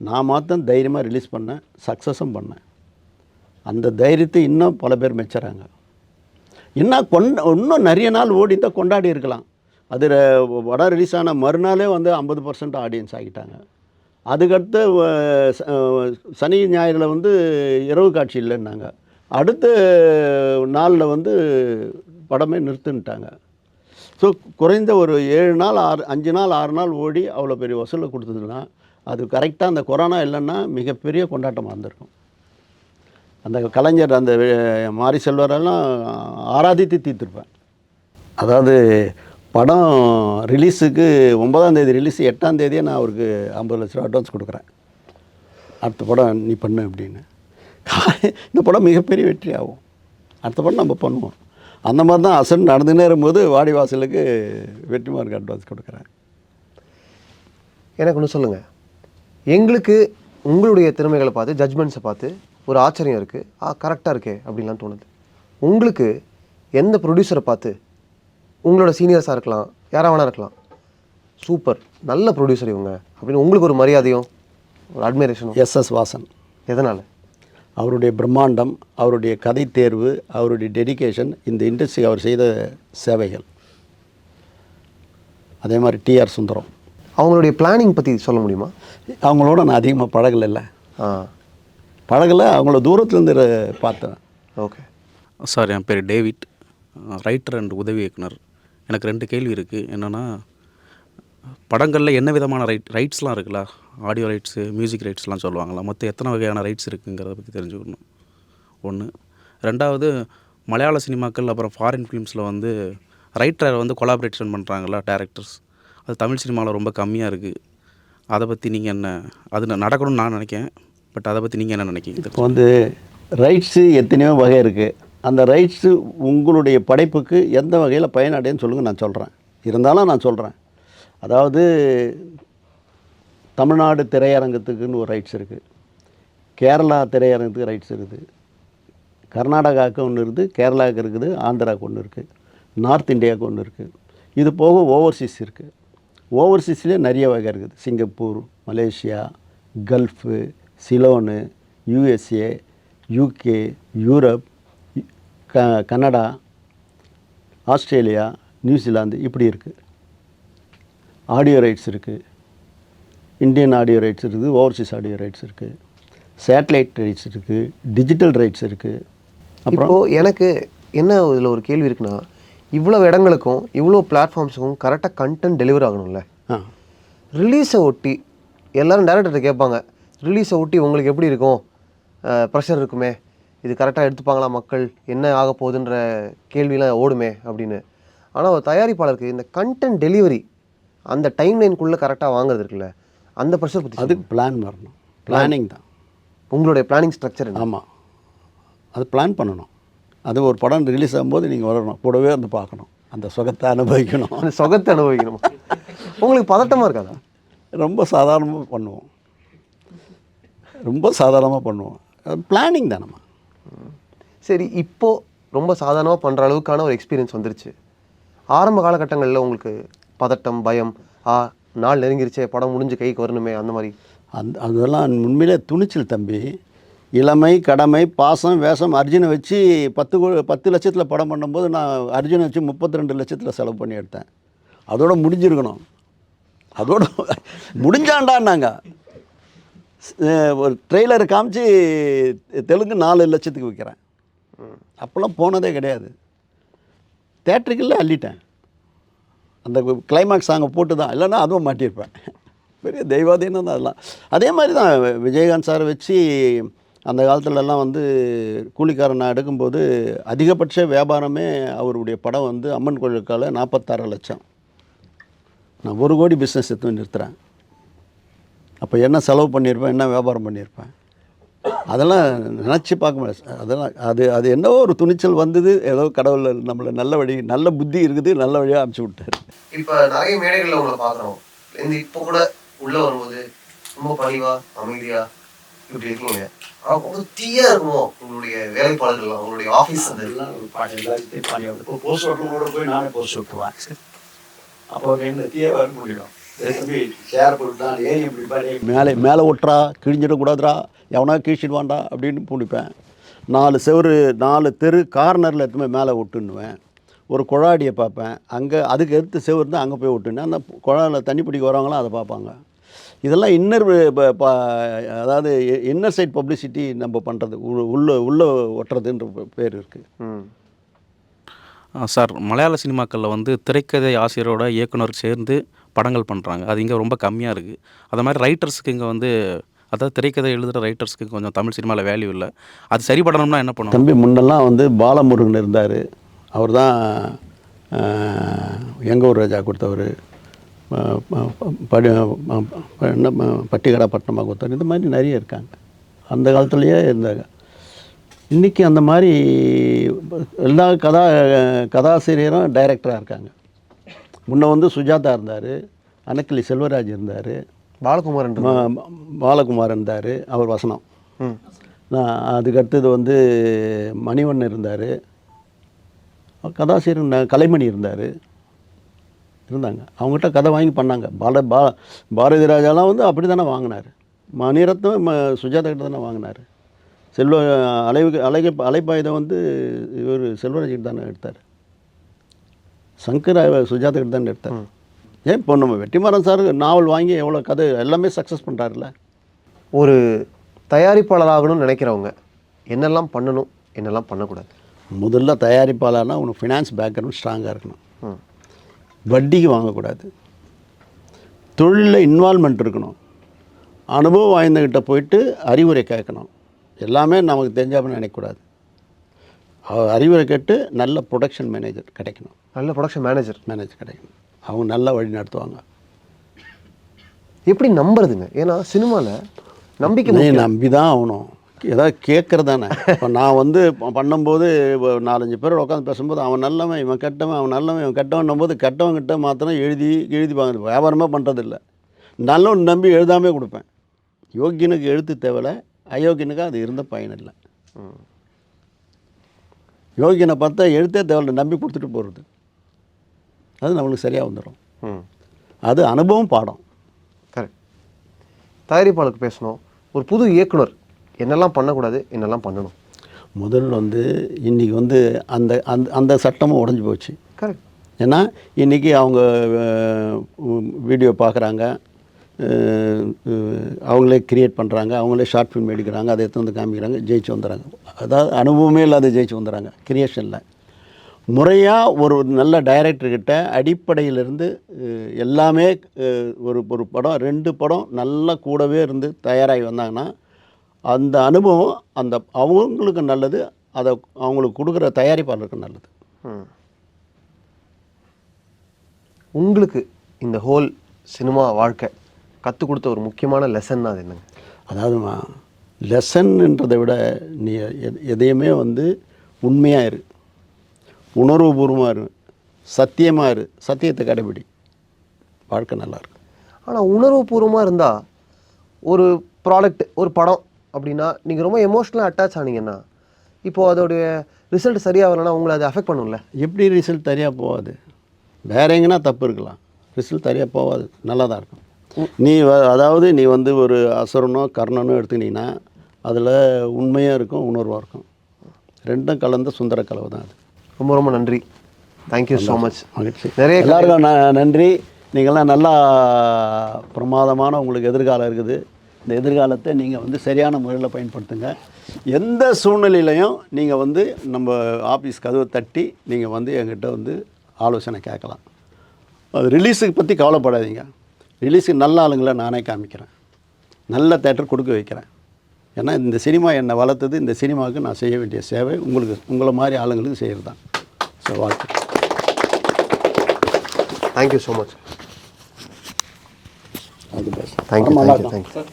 நான் மாத்திரம் தைரியமாக ரிலீஸ் பண்ணேன், சக்ஸஸும் பண்ணேன். அந்த தைரியத்தை இன்னும் பல பேர் மெச்சுறாங்க. இன்னும் நிறைய நாள் ஓடி தான் கொண்டாடி இருக்கலாம். அது படம் ரிலீஸ் ஆன மறுநாளே வந்து 50% ஆடியன்ஸ் ஆகிட்டாங்க. அதுக்கடுத்து சனி ஞாயிறில் வந்து இரவு காட்சி இல்லைன்னாங்க. அடுத்த நாளில் வந்து படமே நிறுத்துன்ட்டாங்க. ஸோ குறைந்த ஒரு 7 நாள் 5 நாள் 6 நாள் ஓடி அவ்வளோ பெரிய வசூலை கொடுத்ததுன்னா அது கரெக்டாக அந்த கொரோனா இல்லைன்னா மிகப்பெரிய கொண்டாட்டமாக இருந்திருக்கும். அந்த கலைஞர் அந்த மாரி செல்வரெல்லாம் ஆராதித்து தீர்த்திருப்பேன். அதாவது படம் ரிலீஸுக்கு 9ஆம் தேதி ரிலீஸ், 8ஆம் தேதியே நான் அவருக்கு 50 லட்ச ரூபா அட்வான்ஸ் கொடுக்குறேன். அடுத்த படம் நீ பண்ணு அப்படின்னு. இந்த படம் மிகப்பெரிய வெற்றி ஆகும், அடுத்த படம் நம்ம பண்ணுவோம். அந்த மாதிரி தான் அசன் நடந்துனே இருக்கும்போது வாடிவாசலுக்கு வெற்றிமார்க்கு அட்வான்ஸ் கொடுக்குறேன். எனக்கு ஒன்று சொல்லுங்கள், எங்களுக்கு உங்களுடைய திறமைகளை பார்த்து ஜட்ஜ்மெண்ட்ஸை பார்த்து ஒரு ஆச்சரியம் இருக்குது, கரெக்டாக இருக்கே அப்படின்லாம் தோணுது. உங்களுக்கு எந்த ப்ரொடியூசரை பார்த்து உங்களோட சீனியர்ஸாக இருக்கலாம், யாராக வேணா இருக்கலாம், சூப்பர் நல்ல ப்ரொடியூசர் இவங்க அப்படின்னு உங்களுக்கு ஒரு மரியாதையும் ஒரு அட்மைரேஷனும்? எஸ்.எஸ். வாசன். எதனால்? அவருடைய பிரம்மாண்டம், அவருடைய கதை தேர்வு, அவருடைய டெடிகேஷன், இந்த இண்டஸ்ட்ரி அவர் செய்த சேவைகள். அதே மாதிரி டி.ஆர். சுந்தரம். அவங்களுடைய பிளானிங் பற்றி சொல்ல முடியுமா? அவங்களோட நான் அதிகமாக பழகலை. பழகலை, அவங்கள தூரத்துலேருந்து பார்த்தேன். ஓகே சார், என் பேர் டேவிட், ரைட்டர் அண்ட் உதவி இயக்குனர். எனக்கு 2 கேள்வி இருக்குது. என்னென்னா, படங்களில் என்ன விதமான ரைட்ஸ்லாம் இருக்குல்ல, ஆடியோ ரைட்ஸு, மியூசிக் ரைட்ஸ்லாம் சொல்லுவாங்களா, மொத்தம் எத்தனை வகையான ரைட்ஸ் இருக்குங்கிறத பற்றி தெரிஞ்சுக்கணும் ஒன்று. 2வது, மலையாள சினிமாக்கள் அப்புறம் ஃபாரின் ஃபிலிம்ஸில் வந்து ரைட்டரை வந்து கொலாபரேஷன் பண்ணுறாங்களா டேரக்டர்ஸ், அது தமிழ் சினிமாவில் ரொம்ப கம்மியாக இருக்குது. அதை பற்றி நீங்கள் என்ன, அது நடக்கணும்னு நான் நினைக்கிறேன், பட் அதை பற்றி நீங்கள் என்ன நினைக்கிறீங்க? இப்போ வந்து ரைட்ஸு எத்தனையோ வகை இருக்குது. அந்த ரைட்ஸு உங்களுடைய படைப்புக்கு எந்த வகையில் பயனடைன்னு சொல்லுங்கள், நான் சொல்கிறேன். இருந்தாலும் நான் சொல்கிறேன். அதாவது தமிழ்நாடு திரையரங்கத்துக்குன்னு ஒரு ரைட்ஸ் இருக்குது, கேரளா திரையரங்கத்துக்கு ரைட்ஸ் இருக்குது, கர்நாடகாவுக்கு ஒன்று இருக்குது, கேரளாவுக்கு இருக்குது, ஆந்திராவுக்கு ஒன்று இருக்குது, நார்த் இந்தியாவுக்கு ஒன்று இருக்குது. இது போக ஓவர்சீஸ் இருக்குது. ஓவர்சீஸ்லேயே நிறைய வகை இருக்குது. Singapore, Malaysia, Gulf, Ceylon, USA, UK, Europe, Canada, Australia, New Zealand இப்படி இருக்குது. ஆடியோ ரைட்ஸ் இருக்குது, இந்தியன் ஆடியோ ரைட்ஸ் இருக்குது, ஓவர்சீஸ் ஆடியோ ரைட்ஸ் இருக்குது, சேட்டலைட் ரைட்ஸ் இருக்குது, டிஜிட்டல் ரைட்ஸ் இருக்குது. அப்புறம் இப்போது எனக்கு என்ன இதில் ஒரு கேள்வி இருக்குன்னா, இவ்வளோ இடங்களுக்கும் இவ்வளோ பிளாட்ஃபார்ம்ஸுக்கும் கரெக்டாக கண்டென்ட் டெலிவர் ஆகணும்ல. ரிலீஸை ஒட்டி எல்லோரும் டேரக்டர்கிட்ட கேட்பாங்க, ரிலீஸை ஒட்டி உங்களுக்கு எப்படி இருக்கும், ப்ரெஷர் இருக்குமே, இது கரெக்டாக எடுத்துப்பாங்களா மக்கள், என்ன ஆக போகுதுன்ற கேள்வியெலாம் ஓடுமே அப்படின்னு. ஆனால் ஒரு தயாரிப்பாளருக்கு இந்த கண்டென்ட் டெலிவரி அந்த டைம் லைனுக்குள்ளே கரெக்டாக வாங்குறது இருக்குல்ல, அந்த ப்ரெஷர் பற்றி அதுக்கு பிளான் வரணும். பிளானிங் தான் உங்களுடைய பிளானிங் ஸ்ட்ரக்சர். ஆமாம், அது பிளான் பண்ணணும். அது ஒரு படம் ரிலீஸ் ஆகும்போது நீங்கள் வரணும், கூடவே வந்து பார்க்கணும், அந்த சுகத்தை அனுபவிக்கணும். அந்த சுகத்தை அனுபவிக்கணும். உங்களுக்கு பதட்டமாக இருக்காதா? ரொம்ப சாதாரணமாக பண்ணுவோம், ரொம்ப சாதாரணமாக பண்ணுவோம். அது பிளானிங் தான் நம்ம. சரி, இப்போது ரொம்ப சாதாரணமாக பண்ணுற அளவுக்கான ஒரு எக்ஸ்பீரியன்ஸ் வந்துருச்சு. ஆரம்ப காலகட்டங்களில் உங்களுக்கு பதட்டம், பயம், நாள் நெருங்கிருச்சே, படம் முடிஞ்சு கைக்கு வரணுமே, அந்த மாதிரி? அதெல்லாம் உண்மையிலே துணிச்சல் தம்பி. இளமை, கடமை, பாசம், வேஷம், அர்ஜுனை வச்சு 10 லட்சத்தில் படம் பண்ணும்போது நான் அர்ஜுனை வச்சு 32 லட்சத்தில் செலவு பண்ணி எடுத்தேன். அதோட முடிஞ்சிருக்கணும், அதோட முடிஞ்சாண்டான்னாங்க. ஒரு ட்ரெய்லரை காமிச்சு தெலுங்கு 4 லட்சத்துக்கு விற்கிறேன். அப்போல்லாம் போனதே கிடையாது. தேட்டருக்குள்ள அள்ளிட்டேன். அந்த கிளைமேக்ஸ் சாங்கை போட்டு தான், இல்லைன்னா அதுவும் மாட்டியிருப்பேன். பெரிய தெய்வாதீனம் தான் அதெல்லாம். அதே மாதிரி தான் விஜயகாந்த் சாரை வச்சு அந்த காலத்துலலாம் வந்து கூலிக்காரன் நான் எடுக்கும்போது அதிகபட்ச வியாபாரமே அவருடைய படம் வந்து அம்மன் கோயிலுக்கால 46 லட்சம். நான் 1 கோடி பிஸ்னஸ் எடுத்து நிறுத்துகிறேன். அப்போ என்ன செலவு பண்ணியிருப்பேன், என்ன வியாபாரம் பண்ணியிருப்பேன், அதெல்லாம் நினச்சி பார்க்க முடியாது. அதெல்லாம் அது என்னவோ ஒரு துணிச்சல் வந்தது. ஏதோ கடவுள் நம்மளை நல்ல புத்தி இருக்குது, நல்ல வழியாக அனுப்பிச்சி விட்டார். இப்போ நிறைய மேடைகளில் உங்களை பார்க்குறோம். இப்போ கூட உள்ளே வரும்போது ரொம்ப பணிவாக, அமைதியாக இப்படி இருக்கீங்க. ரொம்ப தீயாக இருக்குமோ உங்களுடைய வேலைப்பாடுகள்லாம், உங்களுடைய ஆஃபீஸ்? அதெல்லாம் ஒரு பாட்டு எல்லாத்தையும் பணியாக இப்போ போஸ்ட் ஓட்டுறவங்களோட போய் நானே போஸ்ட் ஓட்டுவேன். அப்போ என்ன தீயாக வர முடியும். சேர் போட்டுதான் ஏன் இப்படி பாரு, மேலே ஒட்டுறா, கிழிஞ்சிடக்கூடாதுரா, எவனா கீழ்ச்சிடுவான்டா அப்படின்னு பிடிப்பேன். 4 தெரு கார்னரில் எடுத்துமே மேலே ஒட்டுன்னுவேன். ஒரு குழாடியை பார்ப்பேன், அங்கே அதுக்கு எடுத்து செவரு தான் அங்கே போய் ஒட்டுனேன். அந்த குழாயில் தண்ணி பிடிக்க வரவங்களாம் அதை பார்ப்பாங்க. இதெல்லாம் அதாவது இன்னர் சைட் பப்ளிசிட்டி நம்ம பண்ணுறது, உள்ளே ஒட்டுறதுன்ற பேர் இருக்குது. சார், மலையாள சினிமாக்களில் வந்து திரைக்கதை ஆசிரியரோட இயக்குனர் சேர்ந்து படங்கள் பண்ணுறாங்க. அது இங்கே ரொம்ப கம்மியாக இருக்குது. அது மாதிரி ரைட்டர்ஸுக்கு இங்கே வந்து, அதாவது திரைக்கதை எழுதுகிற ரைட்டர்ஸ்க்கு கொஞ்சம் தமிழ் சினிமாவில் வேல்யூ இல்லை. அது சரி பண்ணணும்னா என்ன பண்ணுவோம்? தம்பி, முன்னெல்லாம் வந்து பாலமுருகன் இருந்தார். அவர் தான் எங்கள் ஊர் ராஜா கொடுத்தவர், பட்டிகடா பட்டணமாக கொடுத்தார். இந்த மாதிரி நிறைய இருக்காங்க. அந்த காலத்துலேயே இருந்தாங்க. இன்றைக்கி அந்த மாதிரி எல்லா கதாசிரியரும் டைரக்டராக இருக்காங்க. முன்ன வந்து சுஜாதா இருந்தார், அனக்கிளி செல்வராஜ் இருந்தார், பாலகுமாரன் இருந்தார், அவர் வசனம். அதுக்கடுத்தது வந்து மணிவண்ணன் இருந்தார், கதாசிரியர் கலைமணி இருந்தாங்க. அவங்ககிட்ட கதை வாங்கி பண்ணாங்க. பாரதி ராஜாலாம் வந்து அப்படி தானே வாங்கினார். மணிரத்னம் சுஜாதா கிட்ட தானே வாங்கினார். அலைப்பாயுதம் வந்து இவர் செல்வராஜ்கிட்ட தானே எடுத்தார். சங்கர் சுஜாதா கிட்ட தானே எடுத்தார். ஏன் இப்போ நம்ம வெற்றிமாறன் சார் நாவல் வாங்கி எவ்வளோ கதை எல்லாமே சக்ஸஸ் பண்ணுறாருல்ல. ஒரு தயாரிப்பாளராகணும்னு நினைக்கிறவங்க என்னெல்லாம் பண்ணணும், என்னெல்லாம் பண்ணக்கூடாது? முதல்ல தயாரிப்பாளர்னால் உனக்கு ஃபினான்ஸ் பேக்ரவுண்ட் ஸ்ட்ராங்காக இருக்கணும். வட்டிக்கு வாங்கக்கூடாது. தொழிலில் இன்வால்மெண்ட் இருக்கணும். அனுபவம் வாய்ந்தகிட்ட போயிட்டு அறிவுரை கேட்கணும். எல்லாமே நமக்கு தெரிஞ்சாமல் நினைக்கக்கூடாது. அறிவுரை கேட்டு நல்ல ப்ரொடக்ஷன் மேனேஜர் கிடைக்கணும். நல்ல ப்ரொடக்ஷன் மேனேஜர் கிடைக்கணும். அவங்க நல்லா வழி நடத்துவாங்க. எப்படி நம்புறதுங்க? ஏன்னா சினிமாவில் நம்பிக்கை நம்பி தான் ஆகணும். ஏதாவது கேட்குறதானே. இப்போ நான் வந்து பண்ணும்போது 4-5 பேரோட உட்காந்து பேசும்போது அவன் நல்லவன், இவன் கெட்டவன், அவன் நல்லவன், இவன் கெட்டவன் போது கெட்டவன்கிட்ட மாத்திரம் எழுதி வியாபாரமாக பண்ணுறதில்ல. நல்லவன் நம்பி எழுதாமே கொடுப்பேன். யோகியனுக்கு எழுத்து தேவையில்ல, அயோக்கியனுக்கு அது இருந்த பயன் இல்லை. யோகியனை பார்த்தா எழுத்தே தேவையில்லை, நம்பி கொடுத்துட்டு போகிறது, அது நம்மளுக்கு சரியாக வந்துடும். அது அனுபவம் பாடம். கரெக்ட். தயாரிப்பாளருக்கு பேசணும். ஒரு புது இயக்குனர் என்னெல்லாம் பண்ணக்கூடாது, என்னெல்லாம் பண்ணணும்? முதல்ல வந்து இன்றைக்கி வந்து அந்த அந்த அந்த சட்டமும் உடஞ்சி போச்சு. கரெக்ட். ஏன்னா இன்றைக்கி அவங்க வீடியோ பார்க்குறாங்க, அவங்களே க்ரியேட் பண்ணுறாங்க, அவங்களே ஷார்ட் ஃபிலிம் எடுக்கிறாங்க, அதை எடுத்து வந்து காமிக்கிறாங்க, ஜெயிச்சு வந்துடுறாங்க. அதாவது அனுபவமே இல்லாத ஜெயிச்சு வந்துடுறாங்க. கிரியேஷனில் முறையாக ஒரு நல்ல டைரக்டர்கிட்ட அடிப்படையிலிருந்து எல்லாமே ஒரு ஒரு படம் 2 படம் நல்லா கூடவே இருந்து தயாராகி வந்தாங்கன்னா அந்த அனுபவம் அந்த அவங்களுக்கு நல்லது, அதை அவங்களுக்கு கொடுக்குற தயாரிப்பாளருக்கு நல்லது. உங்களுக்கு இந்த ஹோல் சினிமா வாழ்க்கை கற்றுக் கொடுத்த ஒரு முக்கியமான லெசன் அது என்னங்க? அதாவதுமா லெசன்ன்றதை விட நீ எதையுமே வந்து உண்மையாக இரு, உணர்வுபூர்வமாக இரு, சத்தியமாக இரு, சத்தியத்தை கடைபிடி, வாழ்க்கை நல்லாயிருக்கும். ஆனால் உணர்வுபூர்வமாக இருந்தால் ஒரு ப்ராடக்ட், ஒரு படம் அப்படின்னா நீங்கள் ரொம்ப எமோஷ்னலாக அட்டாச் ஆனீங்கன்னா இப்போது அதோடைய ரிசல்ட் சரியாக வரலன்னா உங்களை அதை அஃபெக்ட் பண்ணும்ல? எப்படி ரிசல்ட் சரியாக போகாது? வேற எங்கன்னா தப்பு இருக்கலாம், ரிசல்ட் சரியாக போகாது, நல்லா தான் இருக்கும். நீ அதாவது நீ வந்து ஒரு அசுரனோ கர்ணனோ எடுத்துக்கிட்டீங்கன்னா அதில் உண்மையாக இருக்கும், உணர்வாக இருக்கும், ரெண்டும் கலந்த சுந்தர கலவை தான் அது. ரொம்ப ரொம்ப நன்றி. Thank you so much. மகிழ்ச்சி. நிறைய எல்லாருக்கும் நன்றி. நீங்கள்லாம் நல்லா பிரமாதமான உங்களுக்கு எதிர்காலம் இருக்குது. இந்த எதிர்காலத்தை நீங்கள் வந்து சரியான முறையில் பயன்படுத்துங்க. எந்த சூழ்நிலையிலையும் நீங்கள் வந்து நம்ம ஆஃபீஸ் கதவை தட்டி நீங்கள் வந்து என்கிட்ட வந்து ஆலோசனை கேட்கலாம். அது ரிலீஸுக்கு பற்றி கவலைப்படாதீங்க. ரிலீஸுக்கு நல்ல ஆளுங்களை நானே காமிக்கிறேன், நல்ல தேட்டர் கொடுக்க வைக்கிறேன். ஏன்னா இந்த சினிமா என்னை வளர்த்தது, இந்த சினிமாவுக்கு நான் செய்ய வேண்டிய சேவை உங்களுக்கு உங்களை மாதிரி ஆளுங்களுக்கு செய்கிறது தான். ஸோ வாழ்க்கை. Thank you so much. அது பெஸ்ட். Thank you thank you thank you.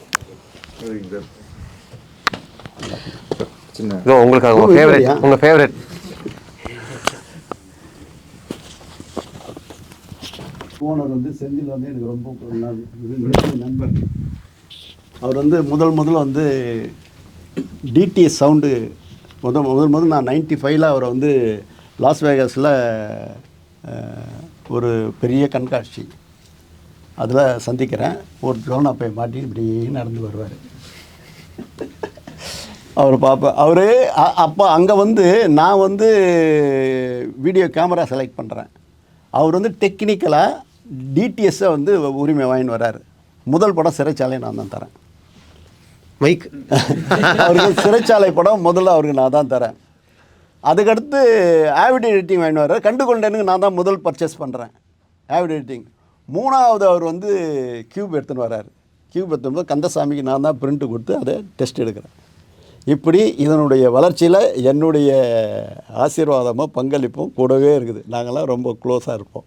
இதோ உங்களுக்காக உங்கள் ஃபேவரட் ஓனர் வந்து செந்தில் வந்து எனக்கு ரொம்ப நண்பர். அவர் வந்து முதல்ல வந்து டிடிஎஸ் சவுண்டு முதல் நான் 95ல் அவரை வந்து லாஸ் வேகாஸில் ஒரு பெரிய கண்காட்சி அதில் சந்திக்கிறேன். ஒரு ஜோனா போய் மாட்டி இப்படி நடந்து வருவார். அவர் பார்ப்பேன். அவர் அப்போ அங்கே வந்து நான் வந்து வீடியோ கேமரா செலக்ட் பண்ணுறேன். அவர் வந்து டெக்னிக்கலாக டிடிஎஸ்ஸை வந்து உரிமை வாங்கின்னு வர்றாரு. முதல் படம் சிறைச்சாலை நான் தான் தரேன். மைக் அவருக்கு சிறைச்சாலை படம் முதல்ல அவருக்கு நான் தான் தரேன். அதுக்கடுத்து ஆவிட் எடிட்டிங் வாங்கிட்டு வர்றாரு. கண்டு கொண்டேனுக்கு நான் தான் முதல் பர்ச்சேஸ் பண்ணுறேன் ஆவிட் எடிட்டிங். 3வது அவர் வந்து கியூப் எடுத்துன்னு வர்றாரு. கியூப் எடுத்துன்னு கந்தசாமிக்கு நான் தான் பிரிண்ட்டு கொடுத்து அதை டெஸ்ட் எடுக்கிறேன். இப்படி இதனுடைய வளர்ச்சியில் என்னுடைய ஆசீர்வாதமும் பங்களிப்பும் கூடவே இருக்குது. நாங்கள்லாம் ரொம்ப க்ளோஸாக இருப்போம்.